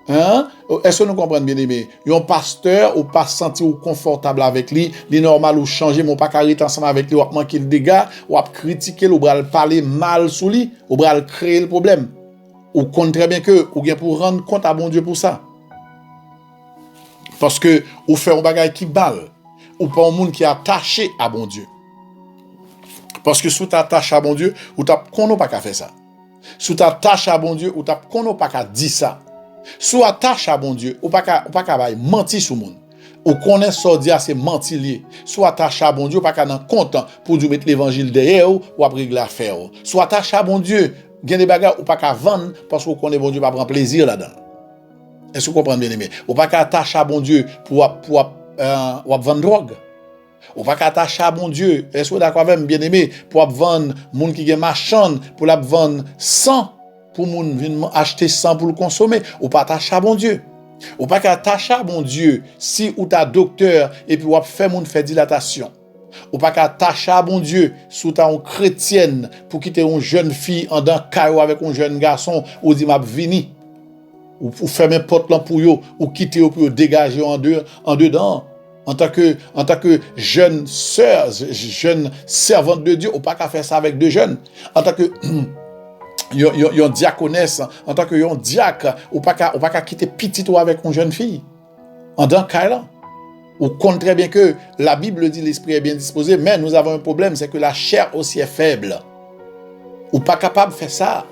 Est-ce que nous comprenons bien aimé? Un pasteur ou pas sentir confortable avec lui, il est normal ou changer, mais pas carré ensemble avec lui, ou manquer le dégât, ou critiquer, ou parler mal sur lui, ou créer le problème. Ou compte très bien que ou bien pour rendre compte à bon Dieu pour ça. Parce que ou fait un bagage qui balle, ou pas un monde qui est attaché à bon Dieu. Parce que sous t'attache à bon Dieu, ou t'as qu'on pas qu'à faire ça. Sous t'attache à bon Dieu, ou t'as qu'on pas qu'à dire ça. Sous attache à bon Dieu, ou pas qu'à mentir sur monde. Ou connaît ça dire c'est mentir lié. Soit attache à bon Dieu, ou pas qu'à nan content pour du mettre l'évangile derrière ou après régler l'affaire. Soit attache à bon Dieu, gain des bagages ou pas qu'à vendre parce qu'on connaît bon Dieu pas prendre plaisir là-dedans. Est-ce que vous comprenez bien aimé? Ou pas qu'à attacher à bon Dieu pour vendre drogue. Ou pas qu'à attacher à bon Dieu, est-ce que vous d'accord avec bien aimé pour vendre monde qui gagne marchand pour la vendre 100 pour moun venir acheter 100 pour le consommer. Ou pas attacher à bon Dieu. Ou pas qu'à attacher à bon Dieu si ou ta docteur et puis ou fait moun fait dilatation. Ou pas qu'à attacher à bon Dieu sous ta une chrétienne pour quitter une jeune fille en dans caillou avec un jeune garçon ou dit m'a vini. Ou fermer porte là pour yo ou quitter ou pour dégager en dedans en tant que jeune sœur, jeune servante de Dieu, ou pas qu'à faire ça avec deux jeunes en tant que yon diaconesse, en tant que yon diacre, ou pas qu'à quitter petit ou avec une jeune fille en dans caillou. Ou compte très bien que la Bible dit l'esprit est bien disposé, mais nous avons un problème, c'est que la chair aussi est faible. Ou pas capable de faire ça.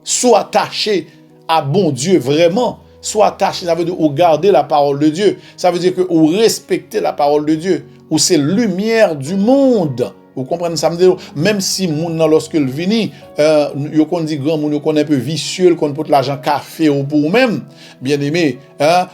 Soit attaché à bon Dieu vraiment, soit attaché, ça veut dire ou garder la parole de Dieu. Ça veut dire que ou respecter la parole de Dieu, ou c'est lumière du monde. Vous comprenez ça? Même si moun lorsque le vini, yo kon dit grand moun yo kon un peu vicieux, kon pour l'argent café ou pour même, bien aimé,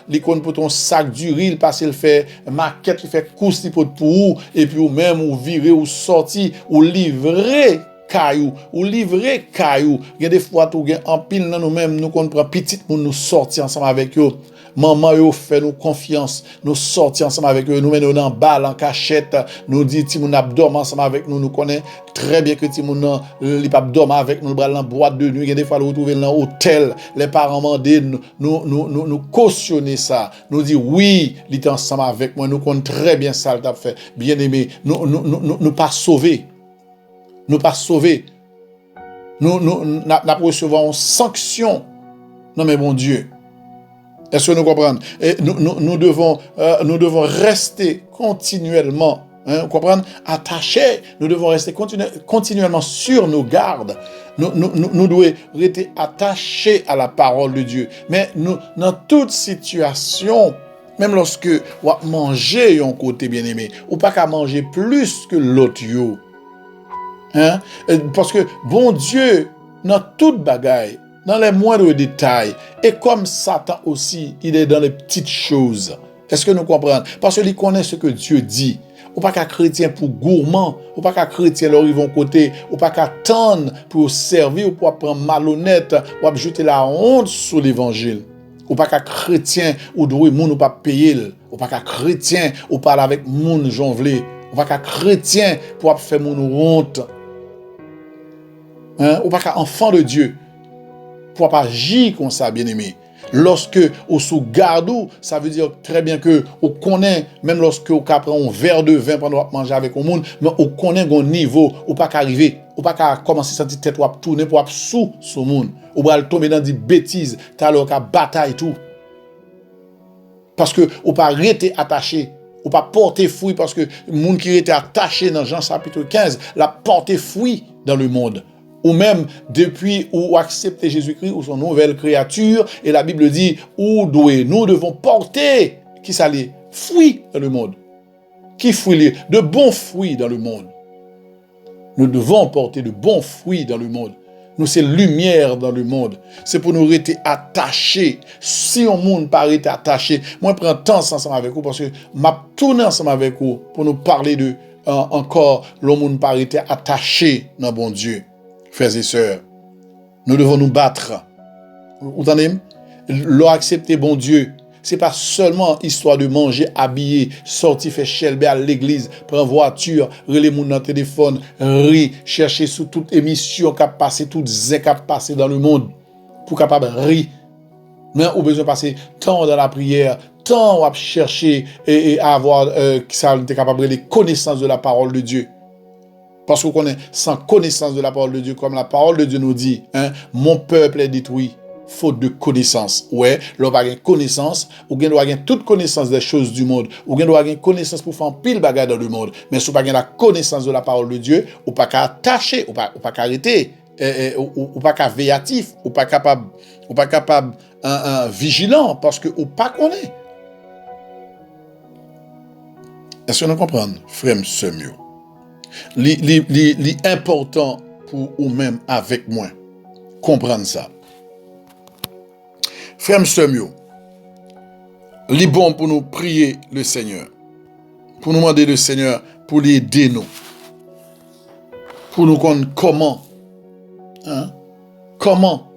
li kon pour ton sac du riz, parce qu'il fait maquette, il fait course pour et puis ou même ou virer ou sortir ou livrer caillou ou livrer caillou. Il y a des fois tout gen en pile nan nous même nous kon prend petit pour nous sortir ensemble avec eux. Maman yo fait nous confiance, nous sortir ensemble avec eux, nous mettons dans balle en cachette, nous dit ti moun ap dorm ensemble avec nous, nous connaît très bien que ti moun li pa dorm avec nous bral dans boîte de nuit, il y a des fois nous retrouver dans hôtel, les parents mandé nous cautionner ça, nous dit oui, il était ensemble avec moi, nous connaît très bien ça t'a fait. Bien aimé, nous pas sauver. Nous pas sauver. Nous n'a recevoir une sanction. Non mais bon Dieu. Est-ce que nous comprenons? Et nous devons rester continuellement, comprenez? Attachés. Nous devons rester continuellement sur nos gardes. Nous devons rester attachés à la parole de Dieu. Mais dans toute situation, même lorsque on manger un côté bien aimé, ou pas qu'à manger plus que l'autre yo. Parce que bon Dieu dans toute bagaille, dans les moindres détails. Et comme Satan aussi, il est dans les petites choses. Est-ce que nous comprenons? Parce qu'il connaît ce que Dieu dit. Ou pas qu'un chrétien pour gourmand, ou pas qu'un chrétien leur ils vont côté, ou pas qu'un tendre pour servir, ou pour prendre malhonnête, ou ajouter la honte sur l'évangile. Ou pas qu'un chrétien ou doué moun ou pas payer, ou pas qu'un chrétien ou parler avec moun jonvelé, ou pas qu'un chrétien pour faire moun honte. Hein? Ou pas qu'un enfant de Dieu pour pas agir comme ça, bien-aimé. Lorsque au sous garde, ça veut dire très bien que on connaît, même lorsque on prend un verre de vin pendant qu'on manger avec le monde, mais on connaît un niveau, ou pas qu'arriver, ou pas qu'à commencer à sentir tête ou à tourner pour sous ce monde, ou va tomber dans des bêtises, t'as alors qu'à bataille tout. Parce que ou pas rester attaché, ou pas porter fruit parce que le monde qui était attaché dans Jean chapitre 15, la porter fruit dans le monde. Ou même depuis ou accepter Jésus-Christ ou son nouvelle créature, et la Bible dit, nous devons porter, qui s'allait, fruits dans le monde. Qui fruits, de bons fruits dans le monde. Nous devons porter de bons fruits dans le monde. Nous, c'est lumière dans le monde. C'est pour nous rester attachés. Si on monde pas rester attaché, moi, je prends temps ensemble avec vous parce que je tourne ensemble avec vous pour nous parler de encore le monde pas rester attaché dans bon Dieu. Frères et sœurs, nous devons nous battre. Vous entendez? L'accepter bon Dieu, c'est pas seulement histoire de manger, habiller, sortir, faire chelbe à l'église, prendre voiture, relayer mon dans téléphone, rire, chercher sous toute émission qui a passé, toute zin qui a passé dans le monde, pour capable rire. Mais on a besoin de passer temps dans la prière, temps à chercher et à avoir qui ça est capable de connaissance de la parole de Dieu. Parce qu'on connaît sans connaissance de la parole de Dieu, comme la parole de Dieu nous dit, hein, mon peuple est détruit, faute de connaissance. Ouais, l'on va avoir connaissance, ou bien doit avoir toute connaissance des choses du monde, ou bien doit avoir connaissance pour faire pile bagarre dans le monde. Mais si on pas avoir la connaissance de la parole de Dieu, ou pas qu'à attacher, ou pas qu'à arrêter, ou pas qu'à véatif, ou pas capable vigilant, parce que ou pas connaît. Est-ce que nous comprenons, frère Semio? L'important pour vous-même avec moi. Comprendre ça. Frère Semio, li bon pour nous prier le Seigneur. Pour nous demander le Seigneur pour l'aider nous. Pour nous connaître comment. Hein? Comment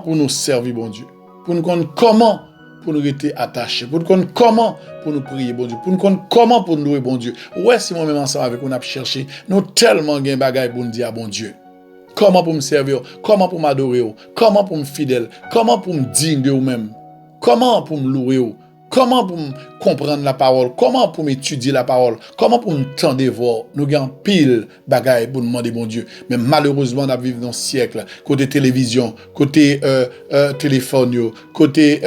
pour nous servir, bon Dieu. Pour nous connaître comment pour nous rester attachés, pour nous connaître comment pour nous prier, bon Dieu, pour nous connaître comment pour nous louer, bon Dieu. Ouais, si moi-même ensemble avec nous, on a cherché, nous tellement gain bagaille pour nous dire, bon Dieu, comment pour me servir, comment pour m'adorer, comment pour me fidèle, comment pour me digne de vous-même, comment pour me louer, comment pour me comprendre la parole, comment pour m'étudier la parole, comment pour me tendre voir. Nous avons pile bagaille pour nous demander bon Dieu. Mais malheureusement, on vivons dans un siècle, côté télévision, côté téléphone, côté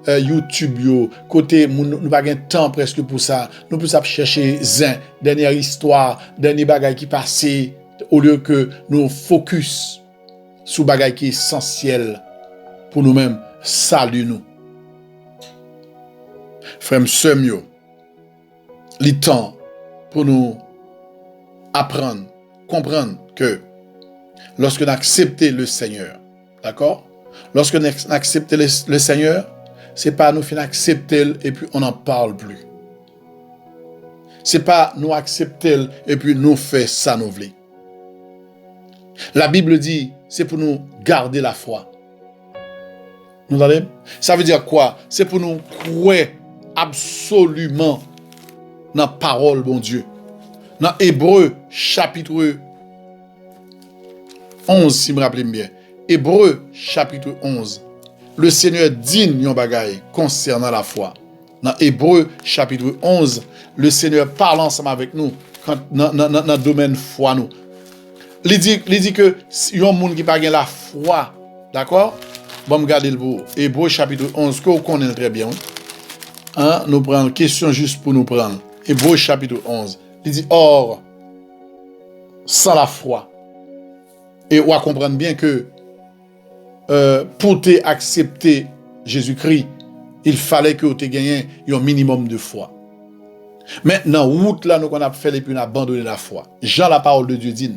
YouTube, côté nous pas de temps presque pour ça. Nous plus chercher zin, dernière histoire, dernier bagaille qui passé, au lieu que nous focus sur bagaille qui est essentiel pour nous-mêmes, salut nous. Frère Semio, il temps pour nous apprendre, comprendre que lorsque nous acceptons le Seigneur, d'accord? Lorsque nous acceptons le Seigneur, c'est pas nous finir accepter et puis on n'en parle plus. C'est pas nous accepter et puis nous faire ça nous voulons. La Bible dit, c'est pour nous garder la foi. Vous entendez? Ça veut dire quoi? C'est pour nous croire absolument dans la parole, bon Dieu. Dans Hébreu, chapitre 11, si je me rappelle bien. Hébreu, chapitre 11. Le Seigneur dit yon bagaille concernant la foi. Dans Hébreu, chapitre 11, le Seigneur parle ensemble avec nous dans le domaine foi nous. Il dit que yon moun qui pas gen la foi, d'accord? Bon, regardez le beau. Hébreu, chapitre 11, que vous connaissez très bien. Hein, nous prenons question juste pour nous prendre. Hébreu chapitre 11. Il dit, or, sans la foi. Et on va comprendre bien que pour accepter Jésus-Christ, il fallait que tu gagné un minimum de foi. Maintenant, route là, nous qu'on a fait et puis on a abandonné la foi. Jean, la parole de Dieu dit,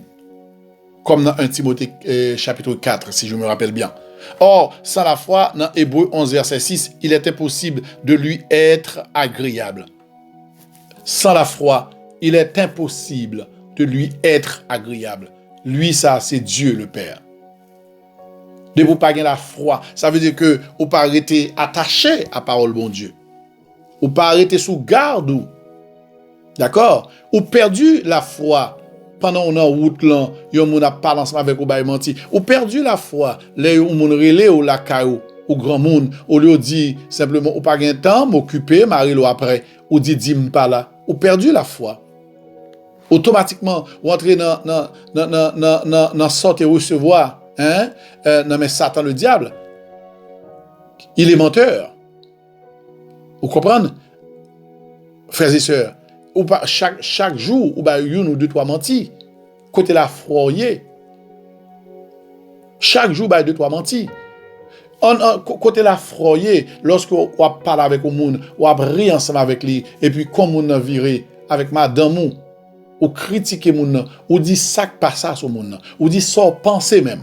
comme dans 1 Timothée chapitre 4, si je me rappelle bien. Or, sans la foi, dans Hébreux 11, verset 6, il est impossible de lui être agréable. Sans la foi, il est impossible de lui être agréable. Lui, ça, c'est Dieu le Père. De vous pas gagner la foi, ça veut dire que vous pas arrêter attaché à la parole bon Dieu. Ou pas arrêter sous garde. D'accord? Ou perdu la foi pendant on en route là, yon moun a parlé ensemble avec ou bay menti. Ou perdu la foi, les ou moun relé ou la caillou ou grand monde, ou lui dit simplement ou pas gain temps m'occuper, marilo après, ou dit dim pas là. Ou perdu la foi. Automatiquement, ou entrer dans sorte et recevoir, hein? Non mais Satan le diable, il est menteur. Vous comprenez? Frères et sœurs, ou pas chaque jour, ou bah une ou deux trois menti. Côté la froyer. Chaque jour, bah deux trois menti. Côté la froyer, lorsque on parle avec le monde, on rit ensemble avec lui, et puis comme on a viré avec madame ou critiquer moun, ou dit ça pas ça sur moun, ou dit ça penser même.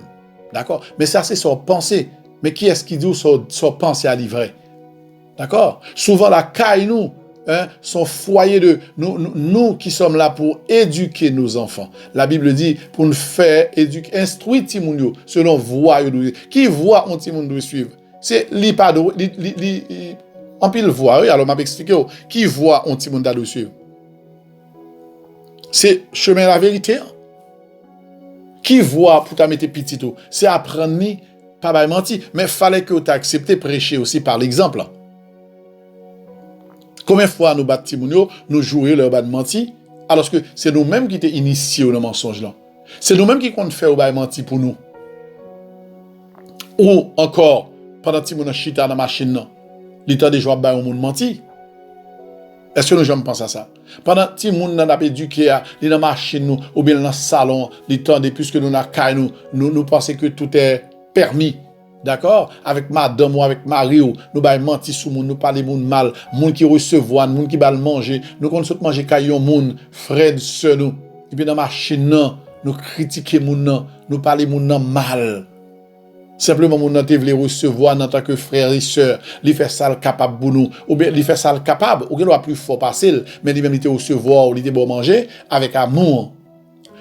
D'accord? Mais ça c'est son pensée. Mais qui est-ce qui dit son pensée à livrer? D'accord? Souvent la caille nous, hein, son foyer de nous qui sommes là pour éduquer nos enfants. La Bible dit pour nous faire éduquer, instruire Timoun selon voie qui voit on Timoun doit suivre. C'est li pas en pile voie, alors m'a expliqué qui voit on Timoun doit suivre. C'est chemin la vérité. Qui voit pour ta mettre petit tout, c'est apprendre ni pas by menti, mais fallait que tu acceptes prêcher aussi par l'exemple. Combien de fois nous battons Timounio, nous jouons leur bas de menti, alors que c'est nous-mêmes qui t'es initiés au mensonge là. C'est nous-mêmes qui compte faire au bas de menti pour nous. Ou encore, pendant que Timounio chita dans la machine, l'état des joueurs bas au monde menti. Est-ce que nous jamais pensé à ça? Pendant que Timounio n'a pas éduqué dans la machine ou bien dans le salon, l'état des puisque nous n'avons nous pensons que tout est permis. D'accord? Avec madame ou avec mari ou nous bay menti sous moun, nous parler moun mal, moun qui recevoir, moun qui bal manger, nous kon sot manger kayon moun, frère sœur nous. Et puis dans machine nan, nous critiquer moun nan, nous parler moun nan mal. Simplement moun nan te vle recevoir en tant que frère et sœur, li fait ça capable pour nous ou bien li fait ça capable ou gen doit plus fort passer, mais li même te recevoir ou li te bon manger avec amour.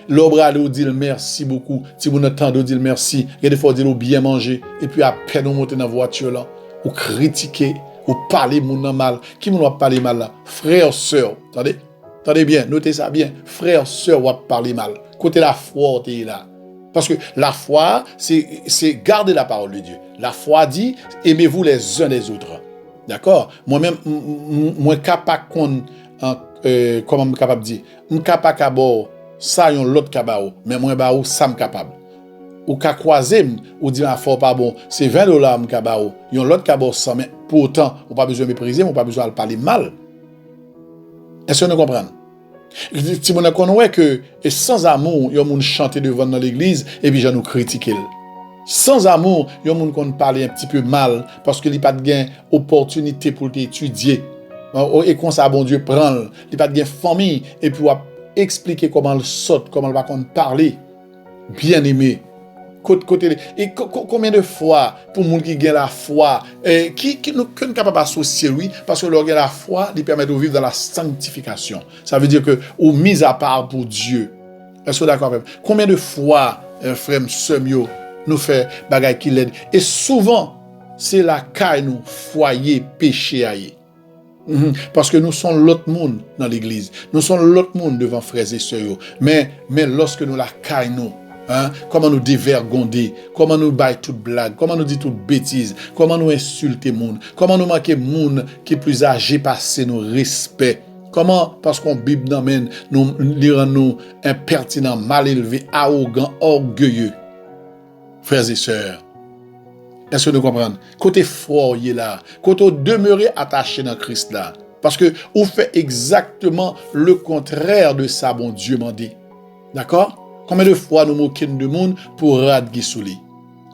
L'obra ou dit merci beaucoup. Si vous n'entendez dire merci, il y a des fois dire bien manger et puis à peine on monte dans la voiture là, ou critiquer, ou parler moun mal. Qui moun va parler mal là? Frère, sœur, attendez? Attendez bien, notez ça bien. Frère, sœur, va parler mal. Côté la foi, t'es là. Parce que la foi, c'est garder la parole de Dieu. La foi dit, aimez-vous les uns les autres. D'accord? Moi-même, moi capable comment me capable dire? Moi capable d'abord ça yon l'autre kabao mais moi ba ou ça me capable ou ka croiser ou dire ah fort pas bon c'est $20 me kabao yon l'autre kabao 100 mais pourtant on pas besoin mépriser on pas besoin de parler mal. Est-ce que vous comprenez? Si on connaît que et sans amour yon moun chanter devant dans l'église et puis j'en nous critiquer. Sans amour yon moun kon parler un petit peu mal parce que li pas de gain opportunité pour étudier et qu'on ça bon Dieu prend li pas de gain famille et puis expliquer comment elle saute, comment elle va parler. Bien aimé. Côté et combien de fois pour moun qui gagne la foi qui nous capable associer lui parce que leur gagne la foi lui permet de vivre dans la sanctification. Ça veut dire que ou mise à part pour Dieu. Est-ce que d'accord avec? Combien de fois frère Semio nous fait bagay qui l'aide et souvent c'est la caille nous foyer péché aillé. Parce que nous sommes l'autre monde dans l'église. Nous sommes l'autre monde devant frères et sœurs. Mais lorsque nous la caille nous, hein, comment nous dévergonder, comment nous bailler toute blague, comment nous dire toute bêtise, comment nous insulter monde, comment nous manquer monde qui est plus âgé passer nos respect. Comment, parce qu'on Bible n'amène, nous lirons nous impertinents, mal élevés, arrogants, orgueilleux. Frères et sœurs. Est-ce que nous comprenons? Côté fort, il est là. Côté demeurer attaché dans Christ là. Parce que on fait exactement le contraire de ça, bon Dieu m'a dit. D'accord? Combien de fois nous moquons de monde pour rad gisouli?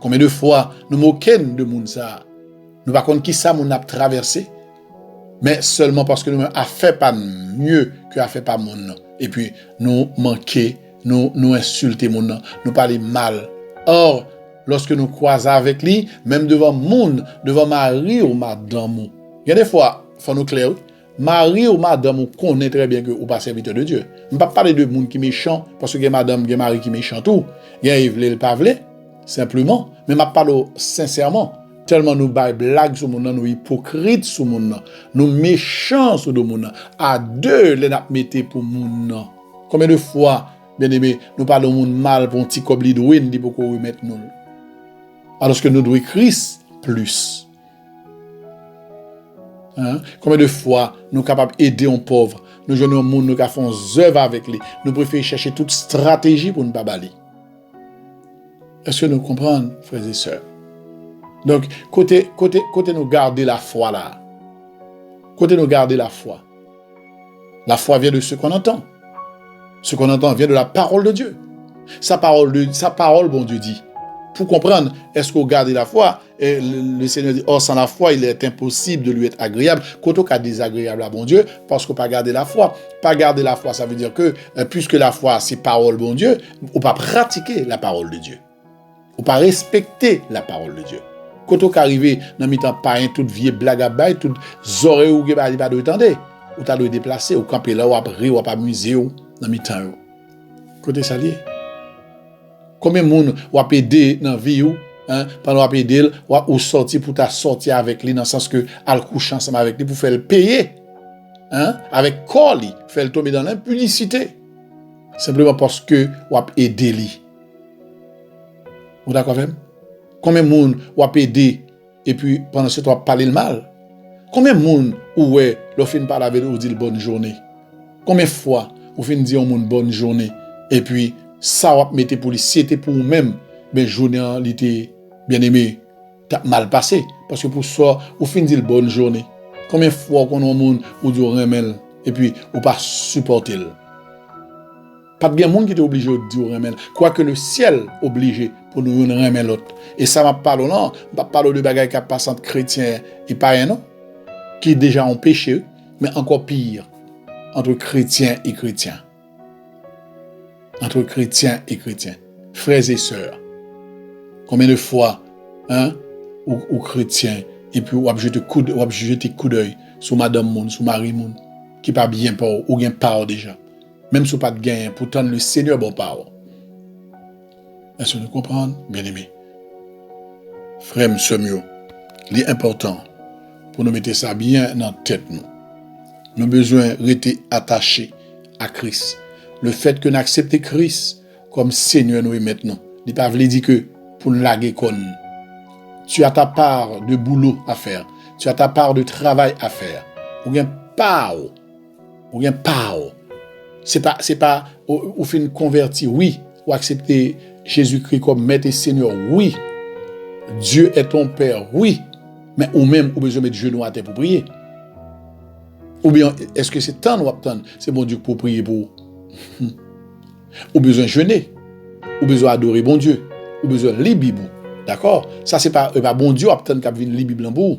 Combien de fois nous moquons de monde ça? Nous pas contre qui ça nous a traversé, mais seulement parce que nous a fait pas mieux que a fait pas monde. Et puis nous manquer nous insulter moun, nous parler mal. Or, lorsque nous croisons avec lui, même devant moun, devant mari ou madame, il y a des fois, faut nous clair, mari ou madame connaît très bien que ou pas serviteur de Dieu. Je ne parle pas de monde qui méchant parce que madame, mari qui méchant tout. Il y a le pas simplement, mais je parle sincèrement. Tellement nous bail blague sur moun, nous hypocrites sur moun, nous méchants sur moun, à deux les n'a mettez pour moun. Combien de fois, bien aimé, nous parlons moun mal pour un petit cobli de win dit pourquoi remettre nous. Alors que nous devons Christ plus. Hein? Combien de fois nous sommes capables d'aider un pauvre, nous jeunes moun nous faisons œuvre avec lui, nous préférons chercher toute stratégie pour ne pas balayer. Est-ce que nous comprenons, frères et sœurs? Donc, côté nous garder la foi là. Côté nous garder la foi. La foi vient de ce qu'on entend. Ce qu'on entend vient de la parole de Dieu. Sa parole, bon Dieu dit. Pour comprendre, est-ce qu'on garde la foi? Et le Seigneur dit, sans la foi, il est impossible de lui être agréable. Quand on est désagréable à bon Dieu, parce qu'on pas garder la foi. Pas garder la foi, ça veut dire que, puisque la foi, c'est parole, bon Dieu, on pas pratiquer la parole de Dieu. On pas respecter la parole de Dieu. Quand on arrive dans mi-temps païen, toute vieille blague à bail, toute oreilles ou pas de tendre, ou t'as de déplacer, ou camper là, ou à rire, ou à amuser, dans mi-temps. Côté salier. Combien de monde ou a aider dans la vie pendant ou aider ou sortir pour ta sortir avec lui dans le sens que al coucher ensemble avec lui pour faire le payer avec corps lui faire le tomber dans l'impudicité simplement parce que ou a aider lui. Vous d'accord avec? Combien de monde ou a aider et puis pendant ce temps parler le mal? Combien de monde ou le fin parler avec ou dit bonne journée? Combien de fois ou fin dire au monde bonne journée et puis ça va mettre pour lui, c'était pour vous-même, mais journée en l'été, bien aimé, t'as mal passé. Parce que pour ça, vous finissez une bonne journée. Combien de fois qu'on a un monde où vous remel et puis vous pas supporter. Pas de bien monde qui est obligé de dire remel. Quoique le ciel obligé pour nous remettre l'autre. Et ça m'a parlé non, m'a parlé de bagaille qui passe entre chrétiens et païens non, qui déjà ont péché, mais encore pire entre chrétiens et chrétiens. Entre chrétiens et chrétiens, frères et sœurs. Combien de fois, ou chrétiens, et puis ou jeter coup d'œil sur madame moun, sur mari moun, qui pas bien pas ou bien pas déjà. Même si pas de gain, pourtant le Seigneur bon pas. Est-ce que vous comprenez, bien aimé? Frère monsieur mieux, l'important pour nous mettre ça bien dans la tête nous. Nous avons besoin de rester attachés à Christ. Le fait que nous acceptons Christ comme Seigneur nous maintenant, il ne veut pas dire que pour nous laguer comme tu as ta part de boulot à faire, tu as ta part de travail à faire. Ou bien pas. C'est pas ou fin convertir, oui, ou accepter Jésus-Christ comme maître et Seigneur, oui. Dieu est ton Père, oui. Mais ou même ou besoin de mettre genoux à terre pour prier. Ou bien est-ce que c'est temps ou attendre, c'est bon Dieu pour prier pour ou besoin jeûner, ou besoin adorer bon Dieu, ou besoin lire Bible. D'accord? Ça c'est pas bon Dieu attendre qu'a venir lire Bible en bout.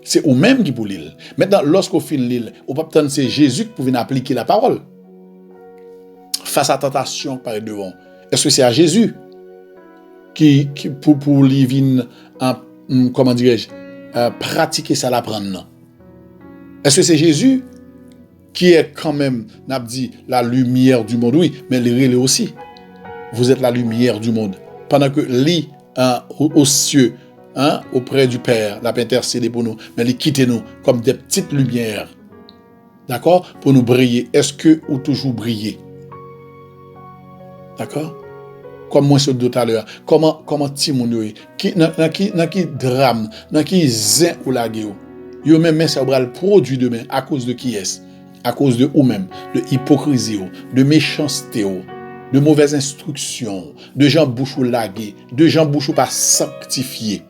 C'est ou même qui pour lire. Maintenant lorsqu'on fin lire, on pas attendre c'est Jésus qui pour venir appliquer la parole. Face à tentation par devant. Est-ce que c'est à Jésus qui pour lui venir comment dirais-je pratiquer ça l'apprendre? Est-ce que c'est Jésus qui est quand même, n'a dit, la lumière du monde? Oui, mais il est aussi. Vous êtes la lumière du monde. Pendant que lui, aux cieux, auprès du Père, l'a intercédé pour nous, mais il quitte nous comme des petites lumières. D'accord? Pour nous briller. Est-ce que vous toujours briller? D'accord? Comme moi, je tout à l'heure. Comment Timoun, dans qui drame, dans qui zin ou la gueule? Yo même ça va le produit demain à cause de qui est-ce? À cause de ou même, de hypocrisie, de méchanceté, de mauvaises instructions, de gens bouchou lagués, de gens bouchou pas sanctifiés.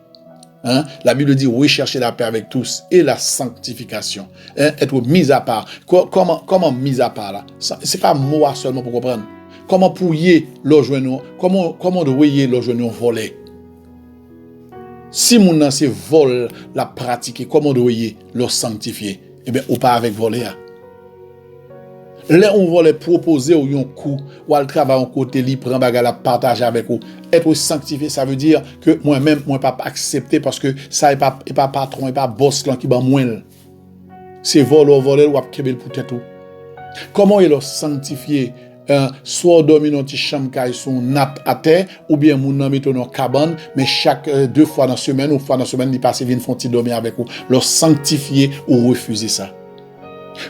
La Bible dit rechercher la paix avec tous et la sanctification. Être mis à part. Comment mis à part là? C'est pas moi seulement pour comprendre. Comment pouiller l'ojoignon? Comment doyer l'ojoignon volé? Si mon nan se vol la pratiquer, comment doyer le sanctifier? Eh bien, ou pas avec voler. Là, on va les proposer ou un coup, ou al travail en côté, li prend bagarre la partager avec vous. Être sanctifié, ça veut dire que moi-même, moi pas accepter parce que ça est pas patron, et pas boss là qui ba moins. C'est voler ou kebel pour tête. Comment il est sanctifié? Soit dormi dans une chambre qui son nappe à terre, ou bien moun nan mette dans cabane, mais chaque 2 fois dans la semaine, ou fois dans la semaine, il passe vient font dormir avec vous. Leur sanctifier ou refuser ça.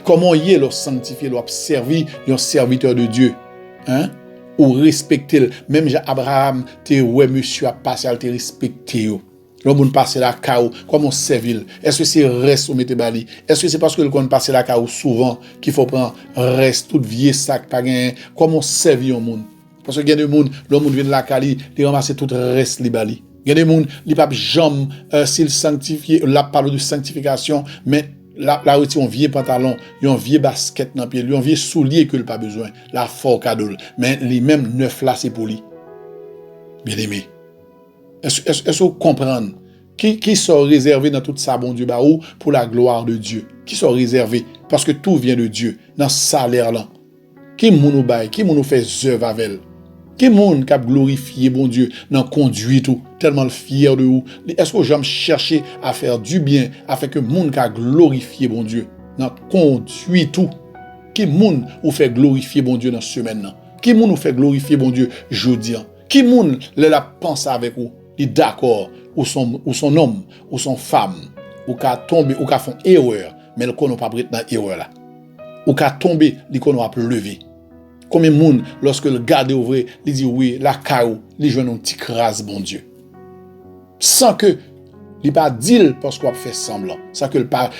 Comment y est leur sanctifié, leur servir un serviteur de Dieu, hein? Ou respecter, même Abraham, ouais monsieur a passé à te respecter yo. Le monde passe la caou, comment servir? Est-ce que c'est reste ou mette bali? Est-ce que c'est parce que le monde passe la caou souvent qu'il faut prendre reste tout vieux sac pas gain? Comment servir au monde? Parce que il y a des monde, le monde vient de la cali, il ramasse tout reste li bali. Il y a des monde, li pas jambe s'il sanctifié, la parle de sanctification, mais la retire un vieux pantalon, un vieux basket dans pied, un vieux soulier que il pas besoin, la fort cadeau, mais lui même neuf là c'est pour lui. Bien aimé. Est-ce que vous comprenez qui sont réservés dans tout ça, bon Dieu, pour la gloire de Dieu? Qui sont réservés? Parce que tout vient de Dieu, dans ce salaire-là. Qui nous baille, qui nous fait œuvre avec elle? Qui moun qui a glorifié, bon Dieu, dans conduit tout, tellement fier de vous? Est-ce que j'aime chercher à faire du bien, afin que moun qui a glorifié, bon Dieu, dans conduit tout? Qui moun ou fait glorifier, bon Dieu, dans ce semaine-là? Qui moun ou fait glorifier, bon Dieu, jeudi? Qui moun la pense avec vous? Il est d'accord, ou son homme, ou son femme, ou qu'a tombé, ou qu'a fait erreur, mais le qu'on pas pris dans erreur là. Ou qu'a tombé, il qu'on a levé. Combien de monde, lorsque le garde ouvre, il dit oui, la caou, il joue un petit crase, bon Dieu. Sans que, il pas dit parce qu'on a fait semblant. Sans que le pas,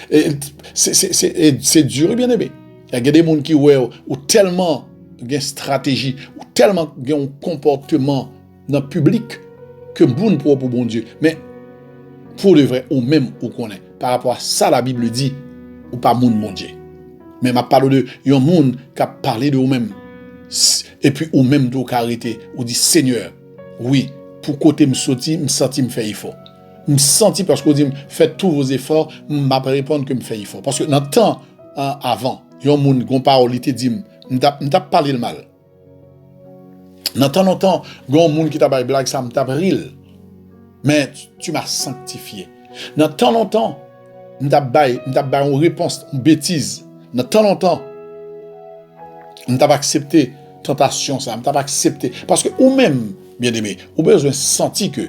c'est dur, bien aimé. Il y a des gens qui ou tellement une stratégie, ou tellement un comportement dans le public, que bon pour bon Dieu. Mais, pour le vrai, ou même, ou connaît. Par rapport à ça, la Bible dit, ou pas moun, mon Dieu. Mais ma parle de yon moun qui a parlé de vous-même. Et puis, ou même de arrêter, ou dit, Seigneur, oui, pour côté me sorti, me senti me faire effort. Me senti parce que vous dit, faites tous vos efforts, m'a répondre que me fait effort. Parce que dans le temps avant, yon moun, gon parole, il te dit, m't'a parlé le mal. Dans le temps, gon moun qui t'a parlé blague, ça m't'a ril. Mais tu m'as sanctifié. Dans le temps, m't'a bail une réponse, une bêtise. Dans le temps, m't'a accepté tentation ça, m't'a accepté parce que ou même bien aimé, ou besoin sentir que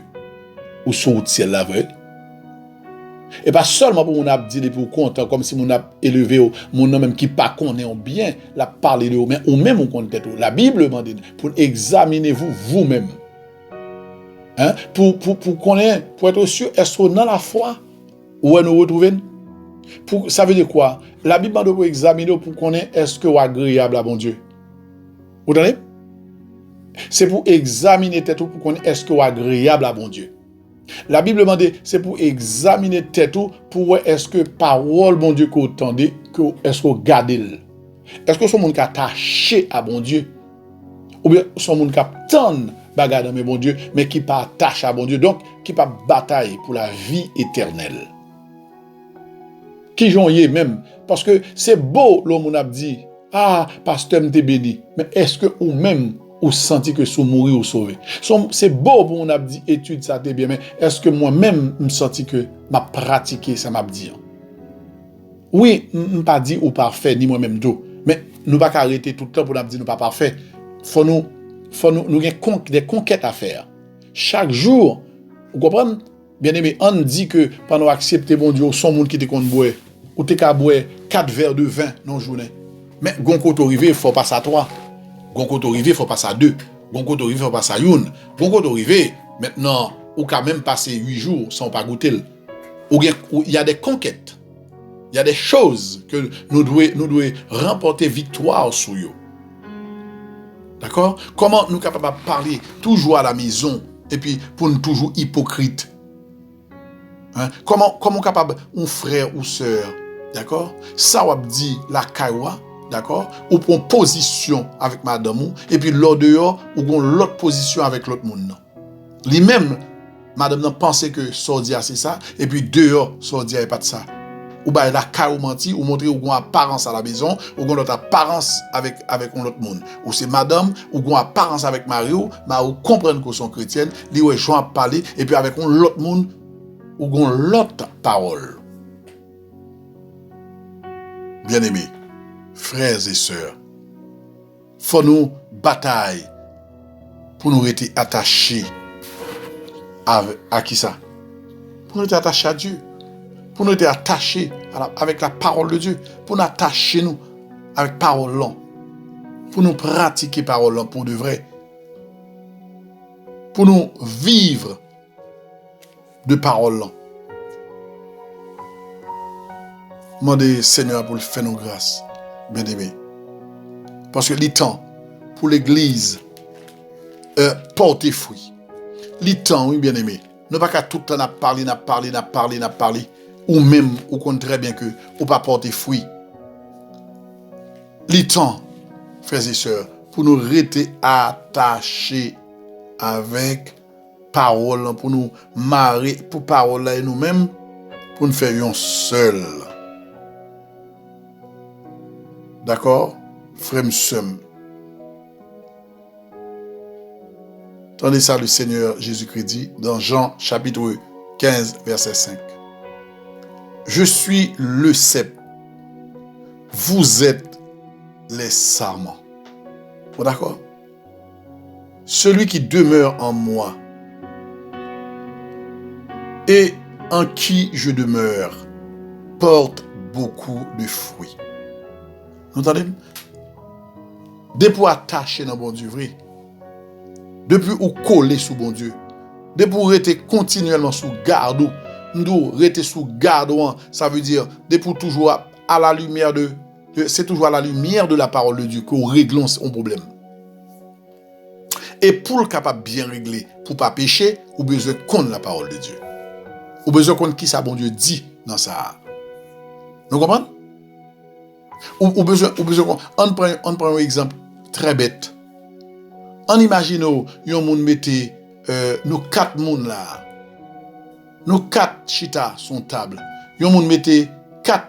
ou sont au ciel la veille. Et pas seulement pour mon a dit pour content comme si mon a élevé mon nom même qui pas connaît bien la parler de mais ou même on connaît tout. La Bible demande pour examiner vous-même. Hein pour connaître pour être sûr est-ce que dans la foi où nous retrouver pour ça veut dire quoi? La Bible demande pour examiner pour connaître est-ce que agréable à bon Dieu. Vous entendez? C'est pour examiner tête pour connaître est-ce que agréable à bon Dieu. La Bible demande c'est pour examiner tête pour voir est-ce que parole bon Dieu que vous entendez que est-ce que vous gardez. Est-ce que son monde qui attaché à bon Dieu ou bien son monde qui attend bagarre dans bon Dieu mais qui pas attaché à bon Dieu donc qui pas bataille pour la vie éternelle. Qui joye même parce que c'est beau l'homme a dit ah pasteur m'te béni mais est-ce que ou même ou senti que sous mourir ou sauver c'est beau pour on a dit étude ça t'est bien mais est-ce que moi-même me senti que m'a pratiqué ça m'a dit oui pas dit ou parfait ni moi-même tout mais nous pas arrêter tout le temps pour nous dire nous pas parfait faut nous des conquêtes à faire chaque jour vous comprenez bien aimé on dit que pendant accepter bon Dieu son monde qui te compte boire ou te ka boire 4 verres de vin dans journée mais gon côté arrivé faut pas ça 3 gon côté arrivé faut pas ça 2 gon côté arrivé faut pas ça 1 gon côté arrivé maintenant ou quand même passer 8 jours sans pas goûter ou il y a des conquêtes il y a des choses que nous devons remporter victoire sur eux. D'accord? Comment nous capables de parler toujours à la maison et puis pour nous toujours hypocrite? Hein? Comment capable un frère ou sœur, d'accord? Ça on dit la kaiwa, d'accord? Ou pour position avec madame et puis l'autre dehors ou l'autre position avec l'autre monde. Lui-même madame n'a pensé que sordia c'est ça et puis dehors sordia est pas de ça. ou bah la caille ou menti, ou montrer ou une apparence à la maison, ou une autre apparence avec un autre monde. Ou c'est madame, ou une apparence avec Mario, mais ou comprendre que sont chrétiennes, li ou Jean a parlé, et puis avec un autre monde, ou une l'autre parole. Bien-aimés, frères et sœurs, faut nous bataille pour nous rester attachés à qui ça? Pour nous être attachés à Dieu. Pour nous être attachés avec la parole de Dieu. Pour nous attacher nous avec parole là. Pour nous pratiquer parole là pour de vrai. Pour nous vivre de parole là. Demandez Seigneur pour le faire nos grâces, bien aimé. Parce que le temps pour l'église porter fruit. Le temps, oui, bien aimé. Nous pas qu'à tout le temps parler, ou même, ou qu'on très bien que, ou pas porter fruit. Le temps, frères et sœurs, pour nous rester attachés avec parole, pour nous marier, pour parole et nous-mêmes, pour nous faire un seul. D'accord? Frère Msem. Tendez ça le Seigneur Jésus-Christ dit dans Jean chapitre 15 verset 5. Je suis le cep. Vous êtes les sarments. Bon, d'accord? Celui qui demeure en moi et en qui je demeure porte beaucoup de fruits. Vous entendez? Depuis attaché dans bon Dieu, vrai. Depuis ou coller sous bon Dieu. Depuis ou rester continuellement sous garde. Nous rester sous garde, ça veut dire depuis toujours à la lumière c'est toujours à la lumière de la parole de Dieu qu'on règle son problème. Et pour le capable bien régler, pour pas pécher, ou besoin connaître la parole de Dieu. Ou besoin connaître qui ça bon Dieu dit dans ça. Vous comprenez? Ou besoin on prend un exemple très bête. On imagine un monde mettez nous 4 monde là. Nous 4 chita son table. Un monde mettez 4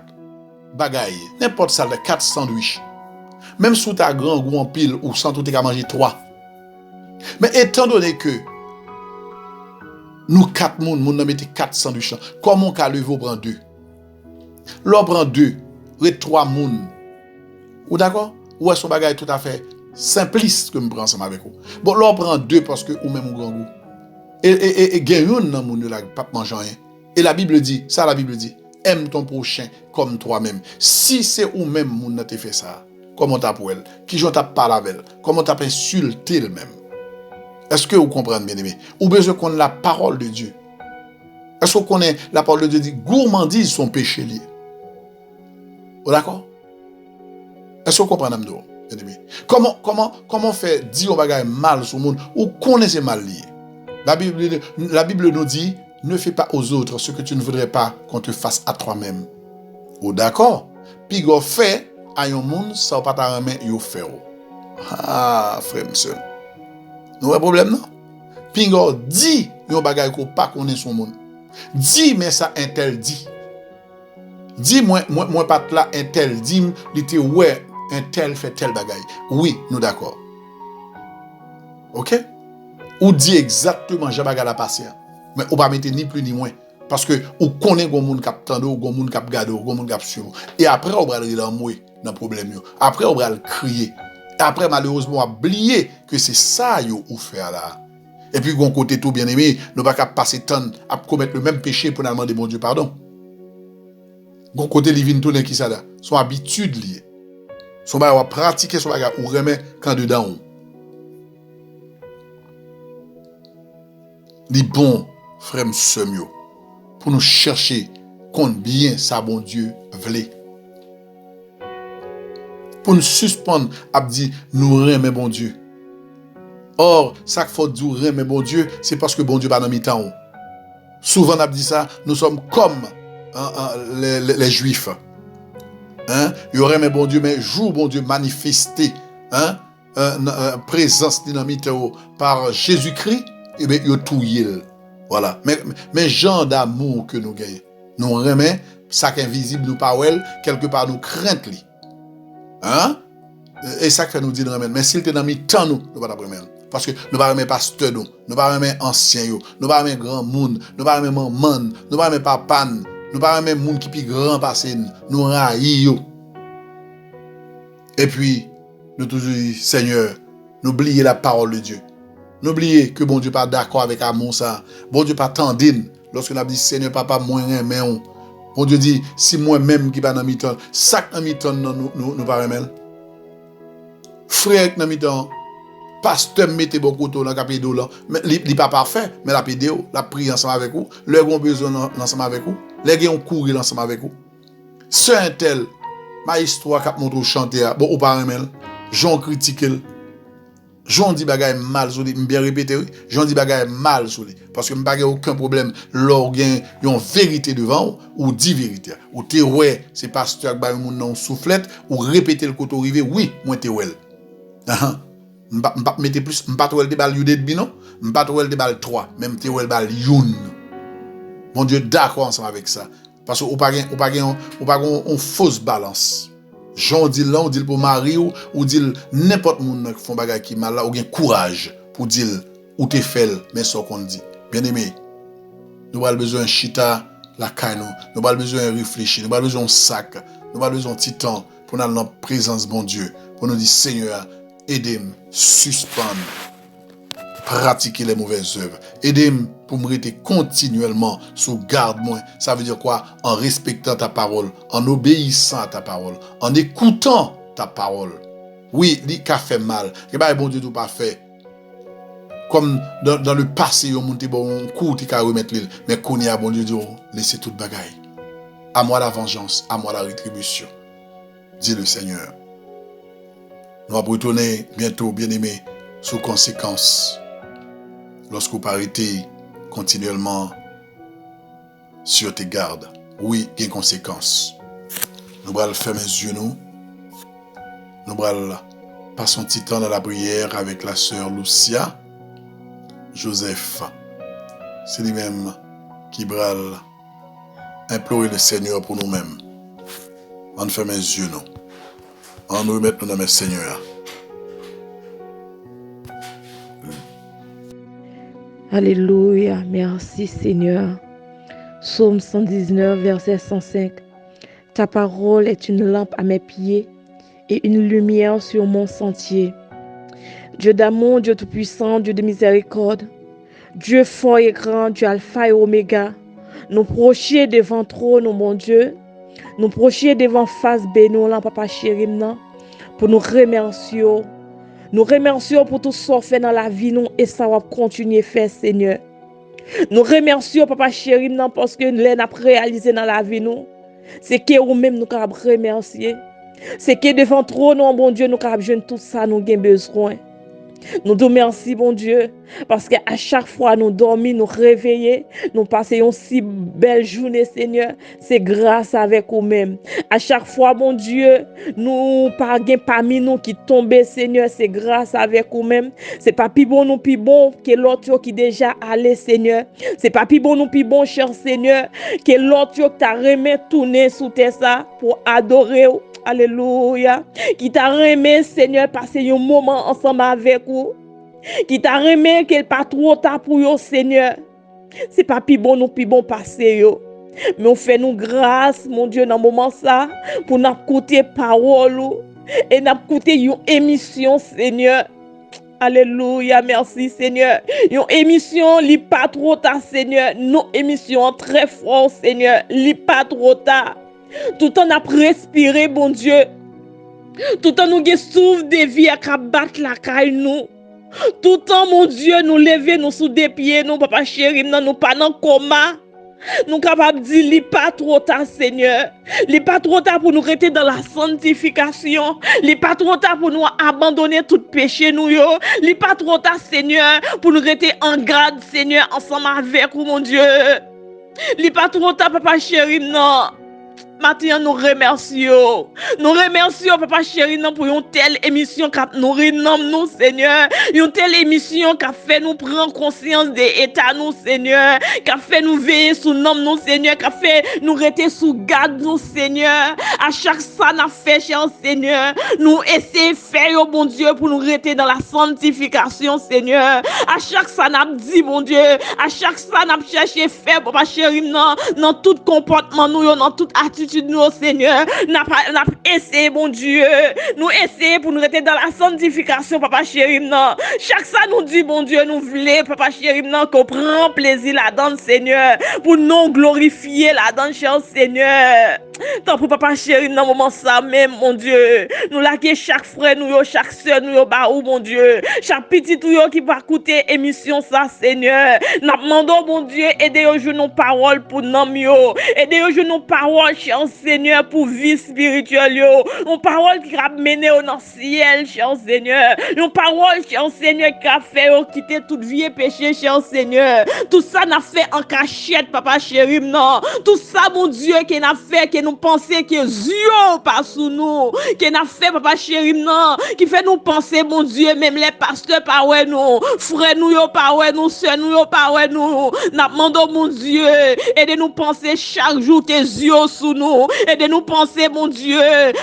bagailles, n'importe ça, 4 sandwichs. Même sous ta grand goût en pile ou sans tout t'es qu'à manger 3. Mais étant donné que nous 4 monde n'a mettez 4 sandwichs, comment qu'à lever prend 2? L'on prend 2, et 3 monde. Ou d'accord? Ou est-ce son bagage tout à fait simpliste que me prend ensemble avec vous. Bon, l'on prend 2 parce que ou même au grand goût. Et gagne un dans monde là pas manger rien. Et la Bible dit, ça la Bible dit, aime ton prochain comme toi-même. Si c'est ou même moun n'a te fait ça, comment t'as pour elle? Qui j'en t'a parlé avec elle? Comment t'as insulté elle-même? Est-ce que vous comprenez, bien aimé? Ou besoin qu'on ait la parole de Dieu? Est-ce qu'on connaît la parole de Dieu dit gourmandise son péché lié? D'accord? Est-ce que vous comprenez, bien aimé? Comment faire dire au bagage mal sur le monde ou connaissez mal lié? La Bible nous dit ne fais pas aux autres ce que tu ne voudrais pas qu'on te fasse à toi-même. Ou d'accord? Puis go fait à un monde ça pas ta main yo fait. Ah frère monsieur. Nous avons un problème non? Puis go dit yon bagay ko pas connaît son monde. Dis mais ça un tel dit. Dis moi pas là un tel dit il te ouais un tel fait tel bagay. Oui, nous d'accord. OK? Ou dit exactement Jean bagay la passé. Mais on pas mettre ni plus ni moins parce que on connaît gon monde k'ap tande, gon monde k'ap gade, gon monde k'ap suivre. Et après on va aller dans moué dans problème yo. Après on va crier. Et après malheureusement on oublier que c'est ça yo ou faire là. Et puis gon côté tout bien aimé, nous pas qu'à passer temps à commettre le même péché pour demander mon Dieu pardon. Gon côté li vinn tourner qui ça là, son habitude lié. Son ba pratiquer son bagage ou remet quand dedans. Li bon frère semio pour nous chercher combien ça bon Dieu vle. Pour nous suspendre a dit nous remet bon Dieu. Or ça faut dire remet bon Dieu, c'est parce que bon Dieu pas dans mi-temps. Souvent on a dit ça, nous sommes comme les juifs. Hein, il remet bon Dieu mais jour bon Dieu manifesté présence dynamite par Jésus-Christ, et bien, il touille. Voilà. Mais genre d'amour que nous gagnons. Nous remet Ça qui est invisible nous pas well, quelque part nous crainte li. Hein? Et ça fait nous dire mais s'il te dans mi temps nous pas d'après parce que nous pas aimer pasteur nous pas aimer ancien nous pas aimer grand monde, nous pas aimer maman, nous pas aimer papa, nous pas aimer monde qui plus grand passé nous raï yo. Et puis nous toujours dit Seigneur, n'oubliez la parole de Dieu. N'oubliez que bon Dieu pas d'accord avec amour ça. Bon Dieu pas tendine lorsque nous dit Seigneur papa moi mais on. Bon Dieu dit si moi-même qui pas dans mi-temps, ça dans mi-temps nous pas aimer. Frère dans mi-temps, pasteur mettez beaucoup dans le capé là, mais il pas parfait, mais la vidéo, la prière ensemble avec vous, les ont besoin ensemble avec vous, les ont courir ensemble avec vous. C'est un tel ma histoire qui montre chanter bon ou pas aimer. J'en critique. J'en dis bagay mal sur lui, bien répéter, j'en dis bagay mal sur lui parce que m'pa aucun problème l'organe yon vérité devant ou dit vérité ou t'es ouais c'est pasteur ba moun non soufflette ou répéter le côté arrivé oui moi t'es ouais m'pa mettre plus m'pa toi le bal de bi non m'pa toi le bal 3 même t'es ouais bal youn mon Dieu d'accord ensemble avec ça parce que ou pas on fausse balance. J'en dis là, on dit pour Marie ou dit n'importe monde qui font bagay qui mal là ou gen courage pour dire ou te fait mais ça qu'on dit. Bien aimé, nous avons besoin chita la caille nous avons besoin réfléchir, nous avons besoin sac, nous avons besoin petit temps pour dans la présence bon Dieu, pour nous dire Seigneur, aidez-moi suspendre pratiquer les mauvaises œuvres. Aidez-moi pour me rester continuellement sous garde-moi. Ça veut dire quoi? En respectant ta parole, en obéissant à ta parole, en écoutant ta parole. Oui, li ka fait mal. Que bah bon Dieu tout pas fait. Comme dans le passé, on monte bon coup ti ka remettre l'île, mais qu'on y a bon Dieu dit laissez toute bagaille. À moi la vengeance, à moi la rétribution. Dit le Seigneur. Nous allons retourner bientôt, bien-aimés, sous conséquences. Lorsque vous arrêtez continuellement sur tes gardes, oui, il y a des conséquences. Nous allons fermer les yeux, nous allons passer un petit temps dans la prière avec la sœur Lucia, Joseph. C'est lui-même qui va implorer le Seigneur pour nous-mêmes. On ferme les yeux, on nous remet nous dans le Seigneur. Alléluia, merci Seigneur. Psaume 119, verset 105. Ta parole est une lampe à mes pieds et une lumière sur mon sentier. Dieu d'amour, Dieu tout-puissant, Dieu de miséricorde, Dieu fort et grand, Dieu alpha et oméga, nous procher devant trône, mon Dieu, nous procher devant face bénon, papa chéri, pour nous remercier. Nous remercions pour tout ce qu'on fait dans la vie nous et ça va continuer à faire, Seigneur. Nous remercions, papa chéri, parce que nous avons réalisé dans la vie nous. C'est que nous-mêmes nous avons remercié. C'est que devant trop, nous, bon Dieu, nous avons besoin de tout ça, nous avons besoin. Nous te remercions, bon Dieu, parce qu'à chaque fois nous dormons, nous réveillons, nous passons une si belle journée, Seigneur. C'est grâce avec vous-même. À chaque fois, bon Dieu, nous parlons parmi nous qui tombent, Seigneur, c'est grâce avec vous-même. C'est pas plus bon nous plus bon que l'autre qui déjà allé, Seigneur. C'est pas plus bon nous plus bon, cher Seigneur, que l'autre qui t'a remis tourner sous tes ça pour adorer. Alléluia. Qui t'a remis, Seigneur, passer un moment ensemble avec vous. Qui t'a remis qu'il pas trop tard pour vous, Seigneur. C'est pas plus bon nous plus bon passer yo. Mais on fait nous grâce, mon Dieu, dans le moment ça, pour nous écouter parole et nous écouter une émission, Seigneur. Alléluia, merci Seigneur. Une émission, li pas trop tard, Seigneur. Nos émissions très fort, Seigneur. Li pas trop tard. Tout en a respiré, bon Dieu. Tout en nous avons souffle de vie à battre la caille nous. Tout en, mon Dieu, nous lever, nous sous des pieds, nous, papa chéri, nous pas dans coma. Nous capables de dire, li pas trop tard, Seigneur. Li pas trop tard pour nous rester dans la sanctification. Li pas trop tard pour nous abandonner tout péché, nous, yo. Li pas trop tard, Seigneur, pour nous rester en garde, Seigneur, ensemble avec vous, mon Dieu. Li pas trop tard, papa chéri, non. matin, nous remercions. Nous remercions, papa chéri, pour une telle émission qui a nourri nous, Seigneur. Une telle émission qui a fait nous prendre conscience des états, nous, Seigneur. Qui a fait nous veiller sous nous, Seigneur. Qui a fait nous rester sous garde, nous, Seigneur. À chaque ça, n'a fait, cher Seigneur. Nous essayons de faire, oh bon Dieu, pour nous rester dans la sanctification, Seigneur. À chaque ça, n'a dit, mon Dieu. À chaque ça, n'a cherché faire, papa chéri, dans tout comportement, nous, dans toute attitude, nous, Seigneur. N'a essayé, mon Dieu. Nous essayons pour nous rester dans la sanctification, papa chéri, chaque ça, nous dit, bon Dieu, nous voulons, papa chéri, qu'on prend plaisir là-dedans, Seigneur. Pour nous glorifier là-dedans, cher Seigneur. Tant pour papa chéri, dans moment ça même, mon Dieu. Nous laquer chaque frère, nous, chaque soeur, nous, baou, mon Dieu. Chaque petit tout qui va écouter émission ça, Seigneur. Nous demandons, mon Dieu, aider au nos paroles pour nous, yo. Aider au nos paroles, cher Seigneur, pour vie spirituelle, yo. Une parole qui va mener au ciel, cher Seigneur. Une parole, cher Seigneur, qui a fait quitter toute vie et péché, cher Seigneur. Tout ça n'a fait en cachette, papa chéri, non. Tout ça, mon Dieu, qui n'a fait, que nous pensions que Dieu pas sous nous. Qui n'a fait, papa chéri, non. Qui fait nous penser, mon Dieu, même les pasteurs, pas ouais, nous. Frères, nous, yo, pas ouais, nous. Sœurs, nous, yo, pas ouais, nous. N'a demandé, mon Dieu, et de nous penser chaque jour tes yeux sous nous. Et de nous penser, mon Dieu,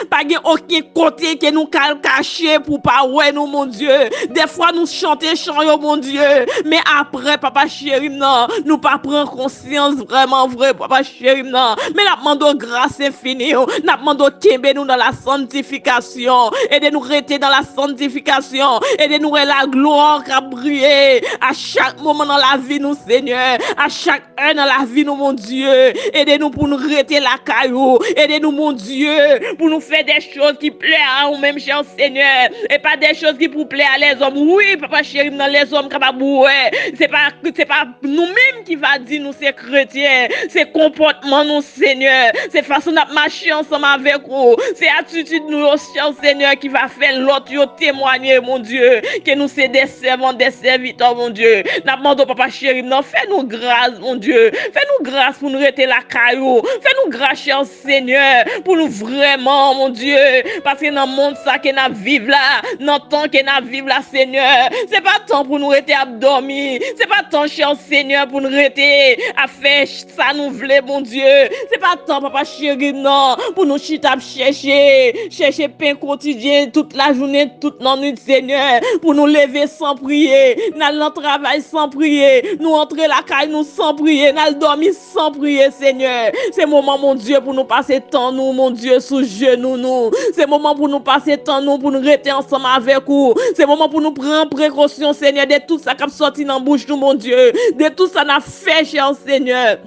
pas de aucun côté que nous cacher pour pas ouais, nous, mon Dieu. Des fois, nous chanter chant, mon Dieu. Mais après, papa chéri, non, nous pas prendre conscience vraiment vrai, papa chéri, non. Mais la demandons grâce infinie, la demandons kembe nous dans la sanctification. Et de nous rester dans la sanctification. Et de nous la gloire qui a brillé à chaque moment dans la vie, nous, Seigneur. À chaque heure dans la vie, nous, mon Dieu. Aidez-nous pour nous rester la caillou. Aidez-nous, mon Dieu, pour nous faire des choses qui plaisent à nous-mêmes, cher Seigneur. Et pas des choses qui pour plaire à les hommes. Oui, papa chéri, dans les hommes capables, ouais. C'est pas nous-mêmes qui va dire nous, c'est chrétiens. C'est comportement, nous, Seigneur. C'est façon de marcher ensemble avec vous. C'est attitude, nous, cher Seigneur, qui va faire l'autre témoigner, mon Dieu. Que nous, c'est des servants, des serviteurs, mon Dieu. Nous demandons, papa chéri, non, fais-nous grâce, mon Dieu. Fais-nous grâce pour nous rester la caillou. Fais-nous grâce, cher Seigneur, pour nous vraiment, mon Dieu. Parce que dans le monde, ça, que nous vivons là, dans le temps que nous vivons là, Seigneur, c'est pas temps pour nous rester à dormir. C'est pas temps, cher Seigneur, pour nous rester à faire ça, nous voulons, mon Dieu. C'est pas temps, papa chéri, non, pour nous chita chercher pain quotidien toute la journée, toute la nuit, Seigneur, pour nous lever sans prier, nous le travail sans prier, nous entrer la caille, nous sans prier, nous dormir sans prier, Seigneur. C'est moment, mon Dieu, pour nous passer temps, nous, mon Dieu, sous genoux, nous. C'est moment pour nous passer temps, nous, pour nous rester ensemble avec vous. C'est moment pour nous prendre précaution, Seigneur, de tout ça qui a sorti dans la bouche, nous, mon Dieu, de tout ça n'a fait, cher Seigneur.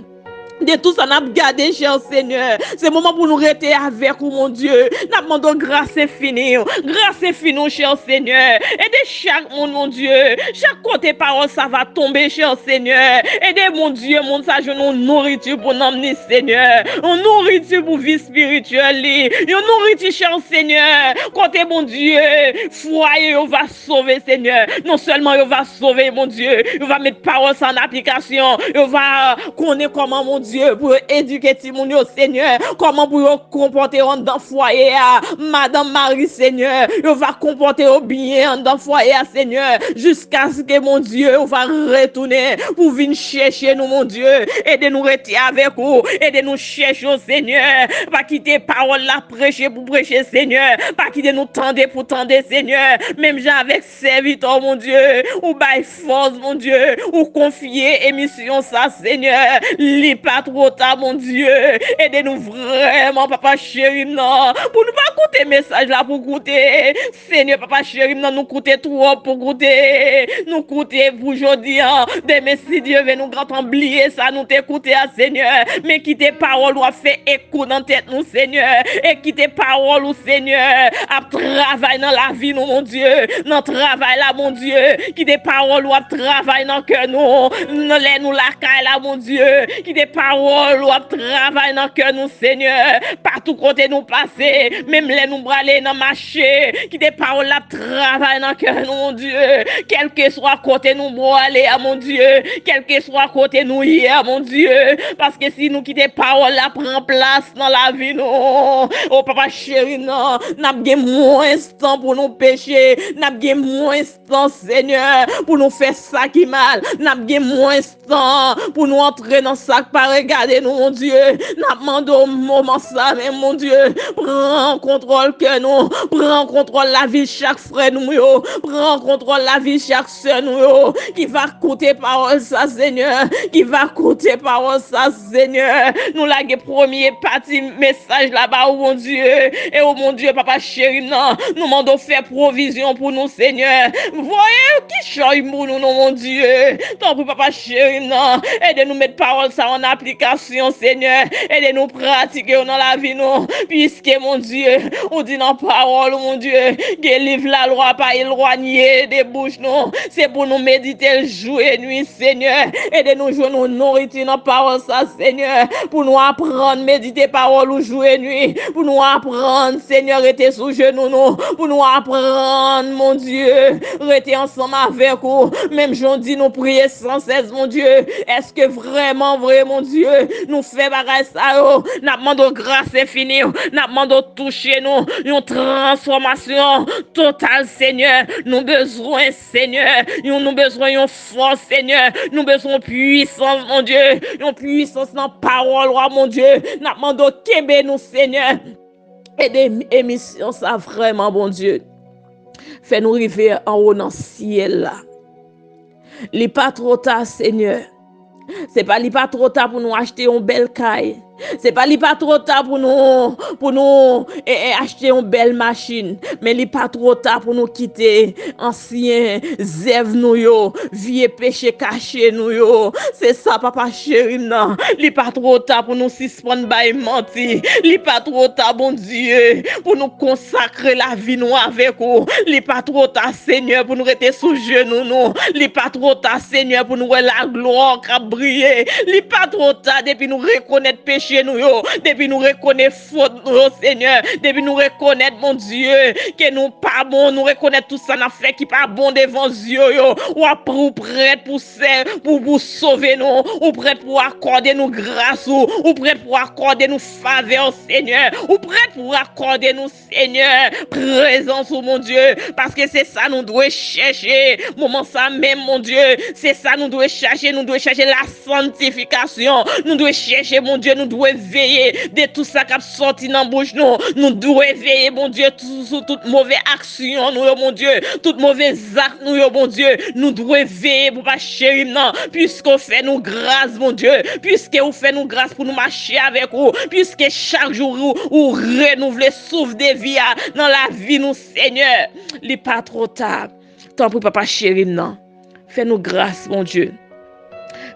De tout ça, n'a gardé, cher Seigneur. C'est le moment pour nous rester avec vous, mon Dieu. Nous demandons grâce infinie. Grâce infinie, cher Seigneur. Aidez chaque monde, mon Dieu. Chaque côté parole, ça va tomber, cher Seigneur. Aidez, mon Dieu, mon ça, je nous nourriture pour nous emmener, Seigneur. On nourriture pour vie spirituelle. On nourriture, cher Seigneur. Côté, mon Dieu. Foyer, on va sauver, Seigneur. Non seulement, on va sauver, mon Dieu. On va mettre parole en application. On va connaître comment, mon Dieu, pour éduquer Timounio, Seigneur, comment pour comporter dans le foyer, Madame Marie, Seigneur, on va comporter au bien dans le foyer, Seigneur, jusqu'à ce que, mon Dieu, on va retourner pour venir chercher nous, mon Dieu, aidez-nous rester avec vous, aidez-nous chercher, Seigneur, pas quitter parole la prêcher pour prêcher, Seigneur, pas quitter nous tendre pour tendre, Seigneur, même j'ai avec serviteur, mon Dieu, ou by force, mon Dieu, ou confier émission ça, Seigneur, pas trop tard, mon Dieu. Aidez-nous vraiment, papa chéri, non. Pour ne pas écouter message là pour goûter. Seigneur, papa chéri, non, nous coûter trop pour goûter. Nous coûter pour aujourd'hui. Demain, si Dieu veut nous grand oublier ça, nous t'écouter, Seigneur. Mais qui tes paroles doivent faire écho dans tête, nous, Seigneur. Et qui tes paroles, Seigneur, à travailler dans la vie, nous, mon Dieu. Dans le travail là, mon Dieu. Qui tes paroles doivent travailler dans le cœur, nous. Nous la caille là, mon Dieu. Qui des paroles parole ou travail dans cœur nous Seigneur, partout côté nous passer, même les nous braler dans marché, qui des paroles la travail dans cœur nous mon Dieu, quel que soit côté nous braler à mon Dieu, quel que soit côté nous hier mon Dieu, parce que si nous quitter parole la prend place dans la vie nous, oh papa chéri non, n'a pas moins temps pour nous pécher, n'a pas moins temps Seigneur pour nous faire ça qui mal, n'a pas moins temps pour nous entrer dans ça qui pas regarder nous mon Dieu, n'a demandé au moment ça mais mon Dieu, prends contrôle que nous, prends contrôle la vie chaque frère nous yo, prends contrôle la vie chaque sœur nous yo, qui va écouter parole ça Seigneur, qui va écouter parole ça Seigneur, nous la premier parti message là-bas oh mon Dieu, et oh mon Dieu papa chéri non, nous demandons faire provision pour nous Seigneur, voyez qui change pour nous non mon Dieu, tant pour papa chéri non, aidez-nous mettre parole ça en application Seigneur, aidez-nous pratiquer dans la vie nous, puisque mon Dieu, on dit dans parole mon Dieu, que livre la loi pas éloigné des bouches non, c'est pour nous méditer le jour et nuit Seigneur, aidez-nous jouer nos nourriture dans parole ça Seigneur, pour nous apprendre méditer parole au jour et nuit, pour nous apprendre Seigneur rester sous genoux nous, pour nous apprendre mon Dieu, rester ensemble avec vous, même j'en dis nous prier sans cesse mon Dieu, est-ce que vraiment vrai mon Dieu, nous fait bagage ça yo, n'a demandé grâce infinie, n'a demandé toucher nous, une transformation totale Seigneur, nous besoin Seigneur, nous besoin une force Seigneur, nous besoin puissance mon Dieu, une puissance dans parole roi mon Dieu, n'a demandé kembe nous Seigneur, et des émissions ça vraiment bon Dieu, fais nous arriver en haut dans le ciel là, li pas trop tard Seigneur. C'est pas li pas trop tard pour nous acheter une belle caille. C'est pas li pas trop tard pour nous acheter une belle machine. Mais li pas trop tard pour nous quitter ancien zèv nous yo, vieux péché caché nous yo. C'est ça papa chéri non. Li pas trop tard pour nous suspendre bay menti. Li pas trop tard bon Dieu pour nous consacrer la vie nous avec vous. Li pas trop tard Seigneur pour nous rester sous genoux nous. Li pas trop tard Seigneur pour nous voir la gloire qui briller. Li pas trop tard depuis nous reconnaître péché nous yo, depuis nous reconnaître faute nous Seigneur, depuis nous reconnaître mon Dieu que nous pas bon, nous reconnaître tout ça n'a fait qui pas bon devant Dieu yo, ou prêt pour sauver nous, ou prêt pour accorder nous grâce ou prêt pour accorder nous faveur Seigneur, ou prêt pour accorder nous Seigneur présence mon Dieu, parce que c'est ça nous devons chercher moment ça même mon Dieu, c'est ça nous devons chercher la sanctification, nous devons chercher mon Dieu, nous devons veiller de tout ça qui a sorti dans la bouche nous devons veiller mon Dieu sur toute mauvaise action nous mon Dieu, toute mauvaise acte nous mon Dieu, nous devons veiller pour pas chérir non, puisqu'on fait nous grâce mon Dieu, puisqu'on fait nous grâce pour nous marcher avec vous, puisque chaque jour ou renouveler souffle de vie dans la vie nous Seigneur, il pas trop tard, tant pour papa chéri non, fais nous grâce mon Dieu.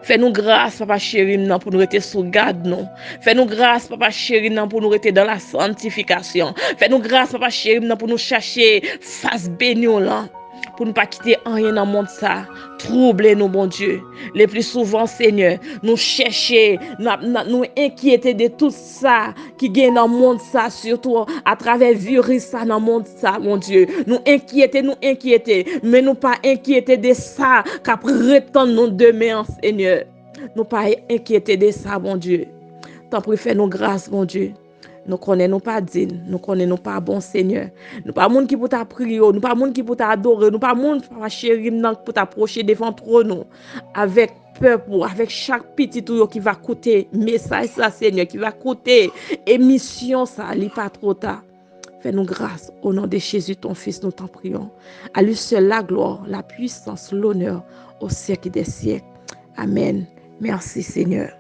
Fais-nous grâce, papa chéri, pour nous rester sous garde, non. Fais-nous grâce, papa chéri, pour nous rester dans la sanctification. Fais-nous grâce, papa chéri, pour nous chercher face bénie, là. Pour ne pas quitter rien dans le monde, ça. Troubler nous, bon Dieu. Le plus souvent, Seigneur, nous chercher, nous inquiéter de tout ça qui gagne dans le monde, ça, surtout à travers le virus, ça, dans le monde, ça, mon Dieu. Nous inquiéter, mais nous pas inquiéter de ça, qu'à prétendre nous demain, Seigneur. Nous pas inquiéter de ça, mon Dieu. Tant pis, fais-nous grâce, mon Dieu. Nous connaissons pas digne, nous connaissons pas bon Seigneur. Nous pas monde qui pour ta prier, nous pas monde qui pour t'adorer, nous pas monde pour chérir pour t'approcher devant trop nous avec peuple, avec chaque petit tout qui va coûter message ça Seigneur, qui va coûter émission ça, li pas trop tard. Fais-nous grâce au nom de Jésus ton fils, nous t'en prions. À lui seul la gloire, la puissance, l'honneur au siècle des siècles. Amen. Merci Seigneur.